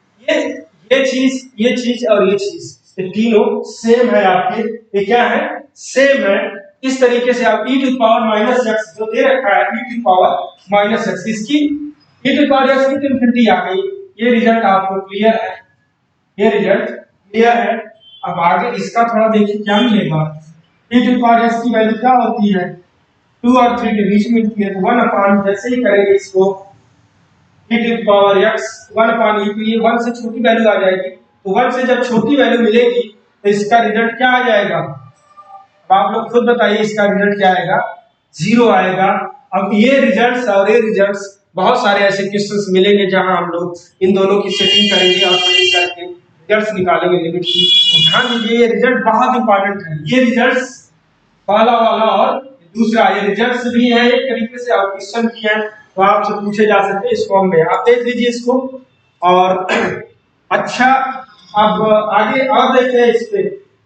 ये चीज और ये चीज, ये तीनों सेम है आपके, ये क्या है, सेम है। इस तरीके से आप e to the power -x जो दे रखा है, e to the power -x, इसकी e to the power x की इन्फिनिटी आ गई। ये रिजल्ट आपको क्लियर है, ये रिजल्ट क्लियर है। अब आगे इसका थोड़ा देखिए क्या मिलेगा, e to the power x की वैल्यू क्या होती है, 2 और 3 के बीच मिलती है, तो 1/, जैसे ही करेंगे इसको e to the power x 1/e, तो ये 1 से छोटी वैल्यू आ जाएगी, तो 1 से जब छोटी वैल्यू मिलेगी तो इसका रिजल्ट क्या आ जाएगा, अब आप लोग खुद बताइए इसका रिजल्ट क्या आएगा, 0 आएगा। अब ये रिजल्ट्स और ये रिजल्ट्स, बहुत सारे ऐसे क्वेश्चंस मिलेंगे जहां हम लोग इन दोनों की सेटिंग करेंगे और सेटिंग करके रिजल्ट्स निकालेंगे लिमिट की। ध्यान दीजिए ये रिजल्ट बहुत इंपॉर्टेंट है, ये रिजल्ट्स पहला वाला और दूसरा, ये रिजल्ट्स भी है एक तरीके से और क्वेश्चन भी है, तो आपसे पूछे जा सकते हैं इस फॉर्म में, आप देख लीजिए इसको। और अच्छा अब आगे और देखते हैं, इस पे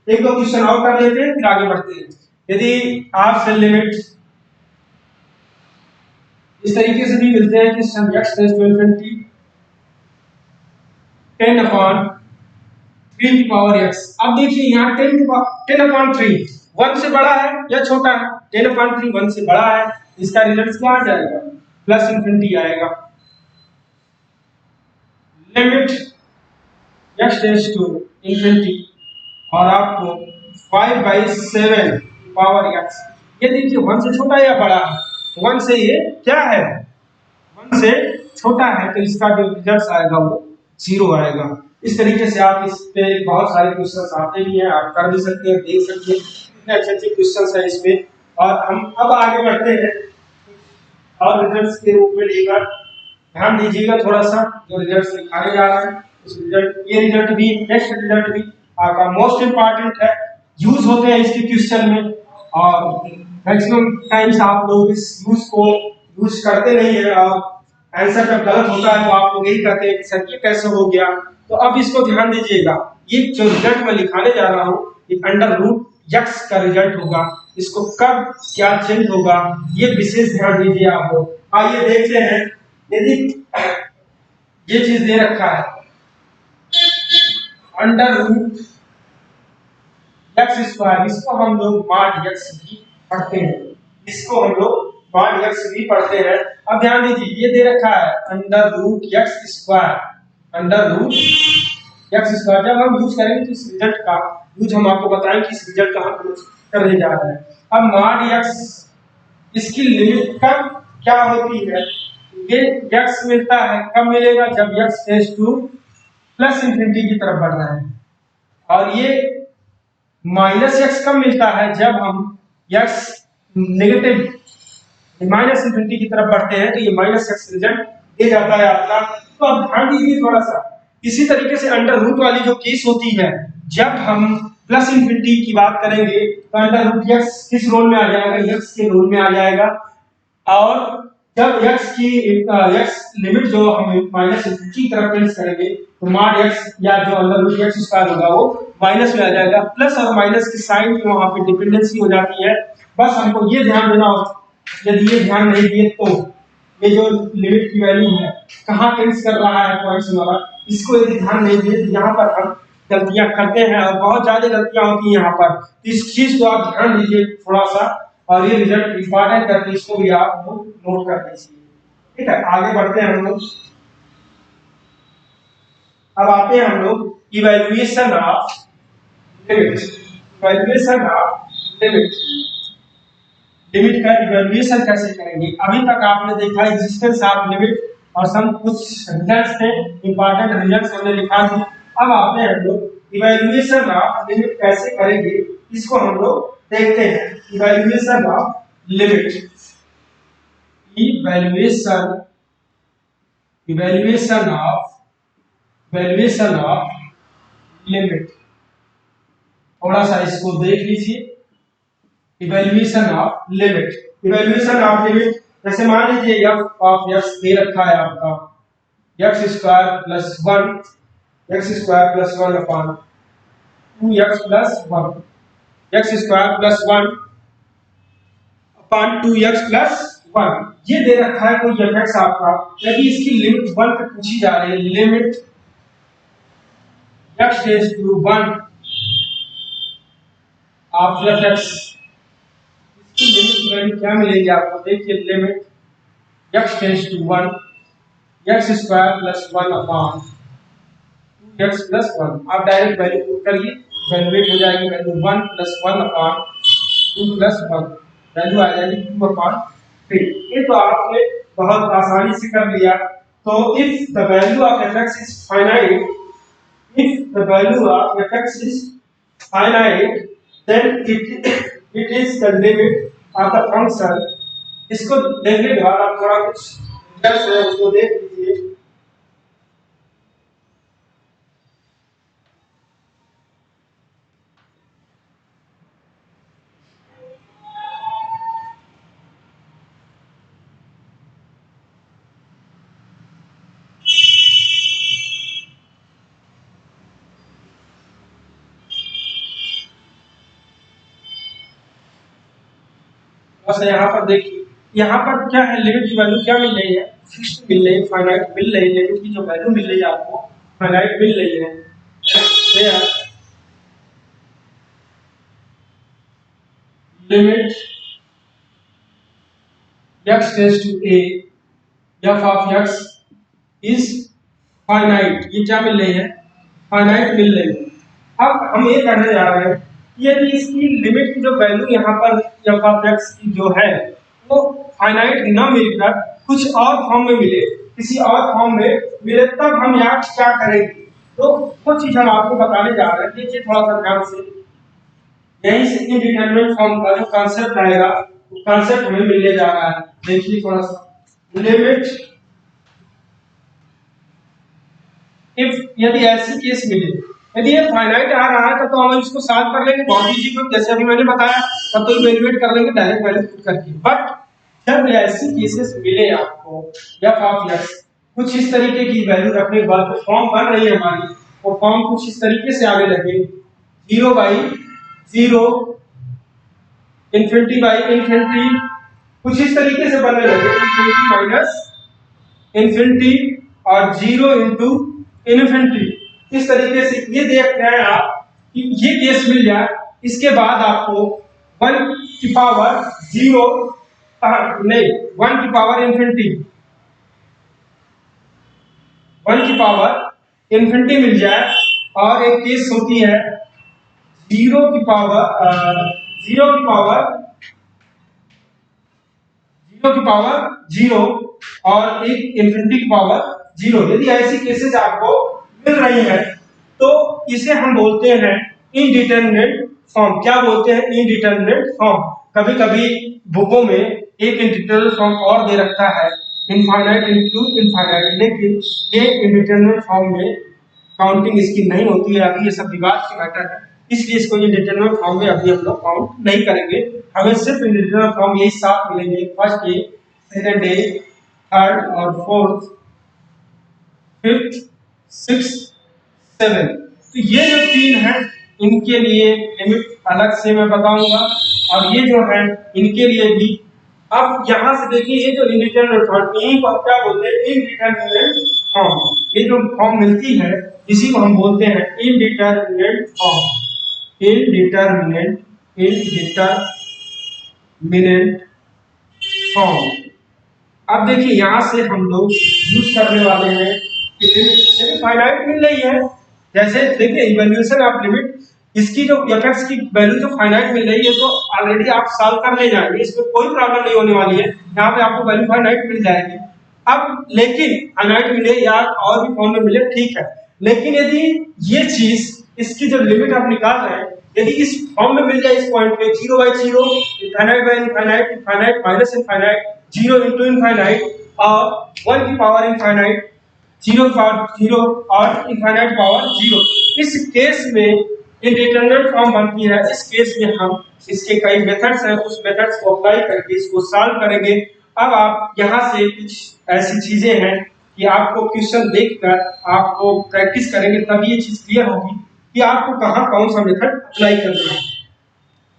एक दो क्वेश्चन और कर लेते हैं फिर आगे बढ़ते हैं। यदि आपसे लिमिट इस तरीके से भी मिलते हैं कि x टेंड्स टू इन्फिनिटी 10/3 की पावर x। अब देखिए यहाँ 10/3 1 से बड़ा है या छोटा है? 10/3 1 से बड़ा है, इसका रिजल्ट क्या आ जाएगा? प्लस इंफिनिटी आएगा। Limit x tends to infinity और आपको 5/7 पावर x। ये देखिए 1 से छोटा या बड़ा है? 1 से ये क्या है? 1 से छोटा है, तो इसका जो रिजल्ट आएगा वो 0 आएगा। इस तरीके से आप इस पे बहुत सारे क्वेश्चंस आते भी हैं, आप कर भी सकते हैं, देख सकते हैं कितने अच्छे अच्छे क्वेश्चंस हैं इसमें। और हम अब आगे बढ़ते हैं और रिजल्ट्स के रूप में लेकर ध्यान दीजिएगा थोड़ा सा जो रिजल्ट्स दिखाने जा रहे हैं। उस रिजल्ट, ये रिजल्ट भी, नेक्स्ट रिजल्ट भी आपका मोस्ट इंपॉर्टेंट है, यूज होते हैं इसके क्वेश्चन में और मैक्सिमम टाइम्स आप लोग इस यूज को यूज करते नहीं है और आंसर जब गलत होता है तो आप लोग यही कहते हैं कि सर ये कैसे हो गया। तो अब इसको ध्यान दीजिएगा, ये जो रिजल्ट मैं लिखाने जा रहा हूँ ये √x का रिजल्ट होगा। इसको कब क्या चेंज होगा ये विशेष ध्यान दीजिए आप लोग। आइए देखते हैं, यदि ये चीज दे रखा है √x², इसको हम लोग mod x भी पढ़ते हैं, इसको हम लोग mod x भी पढ़ते हैं। अब ध्यान दीजिए ये दे रखा है √x², √x²। जब हम यूज करेंगे तो इस रिजल्ट का यूज हम आपको बताएं कि इस रिजल्ट का हम यूज करने जा रहे हैं। अब mod x, इसकी लिमिट कब क्या होती है? ये x मिलता है, कब मिलेगा? जब x tends two plus infinity की तरफ बढ़ रहा है। और ये -x कब मिलता है? जब हम x नेगेटिव माइनस इंफिनिटी की तरफ बढ़ते हैं, तो ये -x रिजल्ट दे जाता है आपका। तो अब ध्यान दीजिए थोड़ा सा, इसी तरीके से अंडर रूट वाली जो केस होती है, जब हम प्लस इंफिनिटी की बात करेंगे तो √x किस रोल में आ जाएगा? x के रोल में आ जाएगा। और जब x की x लिमिट जो हम माइनस इंफिनिटी की तरफ टेंड करेंगे तो mod x या जो √x² होगा वो माइनस में आ जाएगा। प्लस और माइनस की साइन की वहां पे डिपेंडेंसी हो जाती है। बस हमको ये ध्यान देना होगा, यदि ये ध्यान नहीं दिए तो ये जो लिमिट की वैल्यू है कहाँ टेंड कर रहा है पॉइंट्स वाला, इसको यदि ध्यान नहीं दिए तो यहाँ पर हम गलतियां करते हैं और बहुत ज्यादा गलतियां होती हैं यहाँ पर। तो इस चीज को आप ध्यान दीजिए थोड़ा सा और ये रिजल्ट इंपॉर्टेंट करके इसको भी आप नोट कर लीजिए। ठीक है, आगे बढ़ते हैं हम लोग। अब आते हैं हम लोग evaluation of limit. Evaluation of limit, limit का इवैल्यूएशन कैसे करेंगे? अभी तक आपने देखा एग्जिस्टेंस ऑफ लिमिट और सम कुछ रिजल्ट्स थे, इंपॉर्टेंट रिजल्ट्स हमने लिखा थे। अब आते हैं हम लोग इवैल्यूएशन ऑफ लिमिट कैसे करेंगे, इसको हम लोग देखते हैं। Evaluation of limit, evaluation of limit, थोड़ा सा इसको देख लीजिए। Evaluation of limit, evaluation of limit, जैसे मान लीजिए f ऑफ x दे रखा है आपका x² + 1, x² + 1 upon 2x + 1, x² + 1 upon 2x + 1 ये दे रखा है कोई fx आपका। यदि इसकी लिमिट 1 तक पूछी जा रही है, limit x tends to 1 of fx, limit value क्या मिलेगी आपको? देखिए limit x tends to 1, x² + 1 upon 2x + 1। आप डायरेक्ट वैल्यू पुट करिए, वैल्यूएट हो जाएगी वैल्यू 1 + 1 अपॉन 2 + 1, वैल्यू आ जाएगी 2/3। ये तो आपने बहुत आसानी से कर लिया। तो if the value of fx is finite, if the value of fx is finite then it is the limit of the function. इसको देखने के बाद आप थोड़ा कुछ रिजल्ट्स है उसको देख लीजिए। बस यहाँ पर देखिए, यहाँ पर क्या है, लिमिट की वैल्यू क्या मिल रही है? फिक्स्ड मिल रही है, फाइनाइट मिल रही है। लिमिट की जो वैल्यू मिल रही है आपको फाइनाइट मिल रही है, limit x tends to a f of x is finite. ये क्या मिल रही है? फाइनाइट मिल रही है। अब हम ये करने जा रहे हैं कि यदि इसकी लिमिट की जो वैल्यू यहाँ पर f ऑफ x की जो है वो फाइनाइट ना मिलकर कुछ और फॉर्म में मिले, किसी और फॉर्म में मिले, तब हम यहाँ क्या करेंगे? तो वो चीज हम आपको बताने जा रहे हैं। देखिए थोड़ा सा ध्यान से, यहीं से इंडिटरमिनेट फॉर्म का जो कॉन्सेप्ट आएगा वो कॉन्सेप्ट हमें मिलने जा रहा है। देखिए थोड़ा सा, लिमिट इफ, यदि ऐसी केस मिले, यदि ये फाइनाइट आ रहा है तो हम इसको सॉल्व कर लेंगे बहुत इजी, क्योंकि जैसे अभी मैंने बताया तब तो इवैल्यूएट कर लेंगे डायरेक्ट वैल्यू पुट करके। बट जब ऐसी केसेस मिले आपको f ऑफ x कुछ इस तरीके की वैल्यू रखने के बाद जो फॉर्म बन रही है हमारी, वो फॉर्म कुछ इस तरीके से आगे लगे 0/0 इंफिनिटी बाई इंफिनिटी, कुछ इस तरीके से बनने लगे इंफिनिटी माइनस इंफिनिटी और 0 इंटू इंफिनिटी। इस तरीके से ये देख रहे हैं आप कि ये केस मिल जाए, इसके बाद आपको 1 की पावर 0 नहीं 1 की पावर इंफिनिटी, 1 की पावर इंफिनिटी मिल जाए, और एक केस होती है 0 की पावर 0 की पावर 0 और एक इंफिनिटी की पावर 0। यदि ऐसी केसेस आपको मिल रही है तो इसे हम बोलते हैं इनडिटरमिनेट फॉर्म। क्या बोलते हैं? Indeterminate form. कभी कभी बुकों में एक इंडिटरमिनेट फॉर्म और दे रखा है, इनफाइनाइट इनटू इनफाइनाइट, लेकिन ये इंडिटरमिनेट फॉर्म में काउंटिंग इसकी नहीं होती है। अभी ये सब विवाद की मैटर है, इसलिए इसको इंडिटरमिनेट फॉर्म में अभी हम लोग काउंट नहीं करेंगे। हमें सिर्फ इंडिटरमिनेट फॉर्म यही 7 मिलेंगे, first day, second day, third और फोर्थ, फिफ्थ, सिक्स्थ, सेवन। तो ये जो 3 हैं इनके लिए लिमिट अलग से मैं बताऊंगा, और ये जो है इनके लिए भी। अब यहां से देखिए, ये जो इंडिटरमिनेट फॉर्म, यही को क्या बोलते हैं? Indeterminate form. ये जो फॉर्म मिलती है इसी को हम बोलते हैं इनडिटरमिनेट फॉर्म। Indeterminate form. अब देखिए यहां से हम लोग यूज करने वाले हैं कि लिमिट फाइनाइट मिल रही है। जैसे देखिए इवैल्यूएशन ऑफ लिमिट, इसकी जो f(x) की वैल्यू जो फाइनाइट मिल रही है तो ऑलरेडी आप सॉल्व कर ले जाएंगे, इसमें कोई प्रॉब्लम नहीं होने वाली है। यहाँ पे आपको वैल्यू फाइनाइट मिल जाएगी। अब लेकिन फाइनाइट मिले या और भी फॉर्म में मिले ठीक है, लेकिन यदि ये चीज इसकी जो लिमिट आप निकाल रहे हैं यदि इस फॉर्म में मिल जाए, इस पॉइंट पे 0/0 infinite by infinite, infinite minus infinite, 0 into infinite और 1 की पावर इनफाइनाइट, 0 की पावर 0 और इनफाइनाइट पावर 0, इस केस में इंडिटरमिनेट फॉर्म बनती है। इस केस में हम इसके कई मेथड्स हैं, उस मेथड्स को अप्लाई करके इसको सॉल्व करेंगे। अब आप यहाँ से कुछ ऐसी चीजें हैं कि आपको क्वेश्चन देखकर आपको प्रैक्टिस करेंगे तभी ये चीज क्लियर होगी कि आपको कहाँ कौन सा मेथड अप्लाई करना है।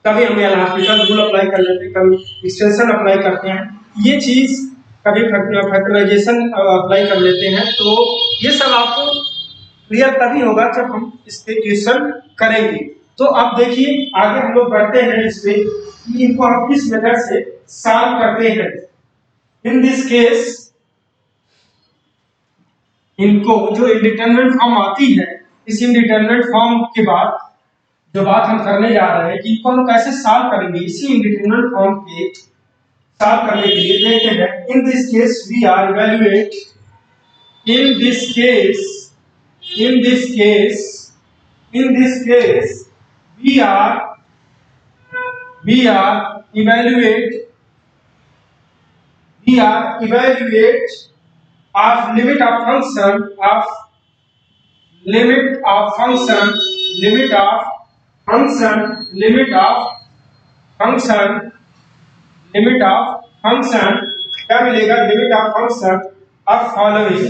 कभी हम एल हॉस्पिटल रूल अप्लाई कर लेते हैं, कभी एक्सटेंशन अप्लाई करते हैं, ये चीज कभी फैक्टराइजेशन अप्लाई कर लेते हैं। तो ये सब आपको क्लियर तभी होगा जब हम इसके क्वेश्चन करेंगे। तो अब देखिए आगे हम लोग बढ़ते हैं इसमें कि इनको हम किस मेथड से सॉल्व करते हैं। इन दिस केस इनको जो इंडिटरमिनेट फॉर्म आती है, इस इंडिटरमिनेट फॉर्म के बाद जो बात हम करने जा रहे हैं कि इनको हम कैसे सॉल्व करेंगे, इसी इंडिटरमिनेट फॉर्म के सॉल्व करने के लिए देखते हैं। In this case we are evaluate, in this case we evaluate of limit of function क्या मिलेगा? Limit of function of following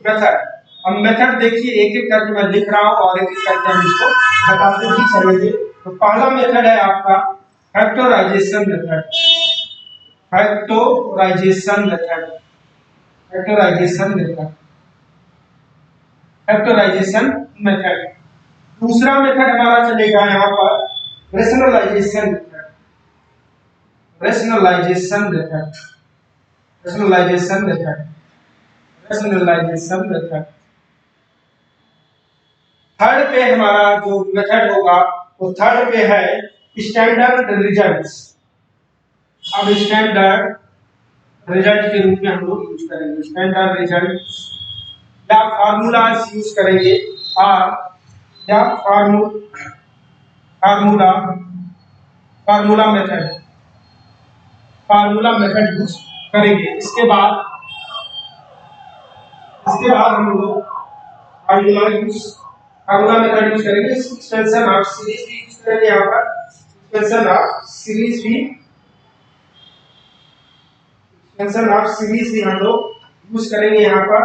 method. अब मेथड देखिए एक एक करके मैं लिख रहा हूं और एक एक करके हम इसको बताते भी चलेंगे। तो पहला मेथड है आपका factorisation method. Factorisation method, factorisation method, factorisation method. दूसरा मेथड हमारा चलेगा यहाँ पर rationalisation method, rationalisation method, rationalisation method, rationalisation method. Third पे हमारा जो मेथड होगा वो थर्ड पे है स्टैंडर्ड रिजल्ट्स। अब स्टैंडर्ड रिजल्ट के रूप में हम लोग यूज करेंगे स्टैंडर्ड रिजल्ट या फार्मूलाज यूज करेंगे और या formula formula method, formula method use करेंगे। इसके बाद हम लोग फार्मूला मेथड यूज करेंगे। एक्सपेंशन ऑफ सीरीज भी यूज करेंगे यहाँ पर, एक्सपेंशन ऑफ सीरीज भी, एक्सपेंशन ऑफ सीरीज भी हम लोग यूज करेंगे यहाँ पर,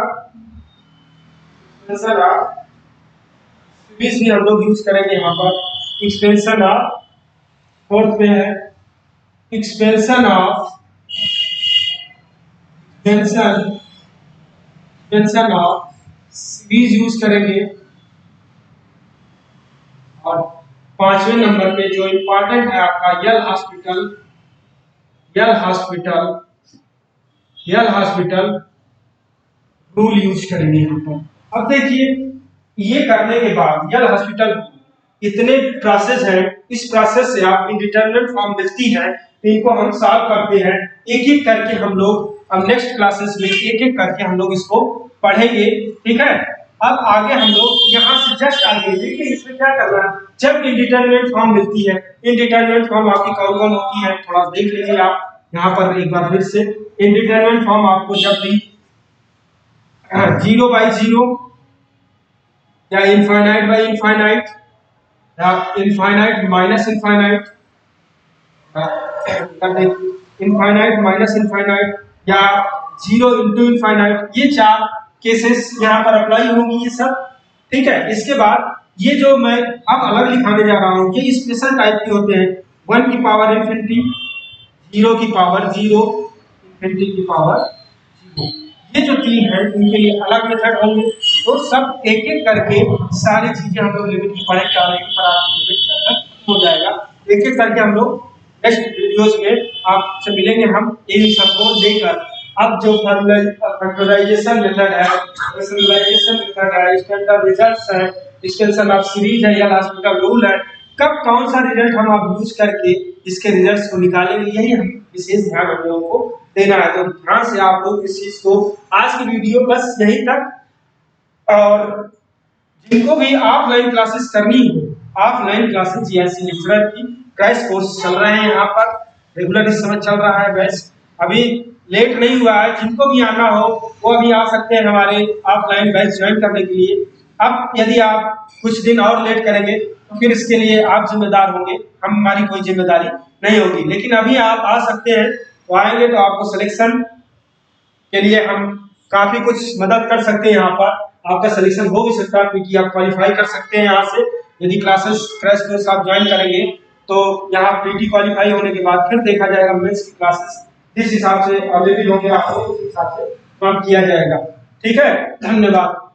एक्सपेंशन ऑफ सीरीज भी हम लोग यूज करेंगे यहाँ पर। एक्सपेंशन ऑफ फोर्थ पे है expansion of expansion of series use करेंगे। और पांचवें नंबर पे जो इंपॉर्टेंट है आपका यल हॉस्पिटल, यल हॉस्पिटल, यल हॉस्पिटल रूल यूज करेंगे यहाँ पर। अब देखिए ये करने के बाद यल हॉस्पिटल इतने प्रोसेस हैं, इस प्रोसेस से आप इंडिटरमिनेट फॉर्म मिलती है तो इनको हम सॉल्व करते हैं एक एक करके। हम लोग अब नेक्स्ट क्लासेस में एक एक करके हम लोग इसको पढ़ेंगे, ठीक है। अब आगे हम लोग यहाँ से जस्ट आगे देखिए इसमें क्या करना है। जब इंडिटरमिनेट फॉर्म मिलती है, इंडिटरमिनेट फॉर्म आपकी कौन कौन होती है थोड़ा देख लीजिए आप यहाँ पर एक बार फिर से। इंडिटरमिनेट फॉर्म आपको जब भी 0/0 या इनफाइनाइट या infinite minus infinite, infinite minus infinite या 0 into इनफाइनाइट, ये चार केसेस यहाँ पर अप्लाई होंगी ये सब, ठीक है। इसके बाद ये जो मैं अब अलग लिखाने जा रहा हूँ ये स्पेशल टाइप के होते हैं। 1 की पावर इंफिनिटी, 0 की पावर 0, इंफिनिटी की पावर 0, ये जो तीन है इनके लिए अलग मेथड होंगे। तो सब एक एक करके सारी चीजें हम लोग लिमिट की पढ़ाई कर रहे हैं पर आपकी लिमिट खत्म हो जाएगा। एक एक करके हम लोग नेक्स्ट वीडियोस में आपसे मिलेंगे हम इन सबको लेकर। अब जो फैक्टराइजेशन मेथड है, रेशनलाइजेशन मेथड है, स्टैंडर्ड रिजल्ट्स है, एक्सटेंशन ऑफ सीरीज है या हॉस्पिटल रूल है, कब कौन सा रिजल्ट हम आप यूज करके इसके रिजल्ट्स को निकालेंगे, यही हम विशेष ध्यान हम लोगों को देना है। तो ध्यान से आप लोग इस चीज को, आज की वीडियो बस यहीं तक। और जिनको भी ऑफलाइन क्लासेस करनी हो, ऑफलाइन क्लासेस जीआईसी लेक्चरर की क्रैश कोर्स चल रहे हैं यहाँ पर, रेगुलर इस समय चल रहा है बैच, अभी लेट नहीं हुआ है। जिनको भी आना हो वो अभी आ सकते हैं हमारे ऑफलाइन बैच ज्वाइन करने के लिए। अब यदि आप कुछ दिन और लेट करेंगे तो फिर इसके लिए आप जिम्मेदार होंगे, हमारी कोई जिम्मेदारी नहीं होगी। लेकिन अभी आप आ सकते हैं, तो आएंगे तो आपको सिलेक्शन के लिए हम काफी कुछ मदद कर सकते हैं। यहाँ पर आपका सिलेक्शन हो भी सकता है क्योंकि आप क्वालिफाई कर सकते हैं यहाँ से। यदि क्लासेस क्रैश कोर्स आप ज्वाइन करेंगे तो यहाँ पीटी क्वालिफाई होने के बाद फिर देखा जाएगा मेंस की क्लासेस जिस हिसाब से अवेलेबल होंगे आपको उस हिसाब से काम किया जाएगा, ठीक है। धन्यवाद।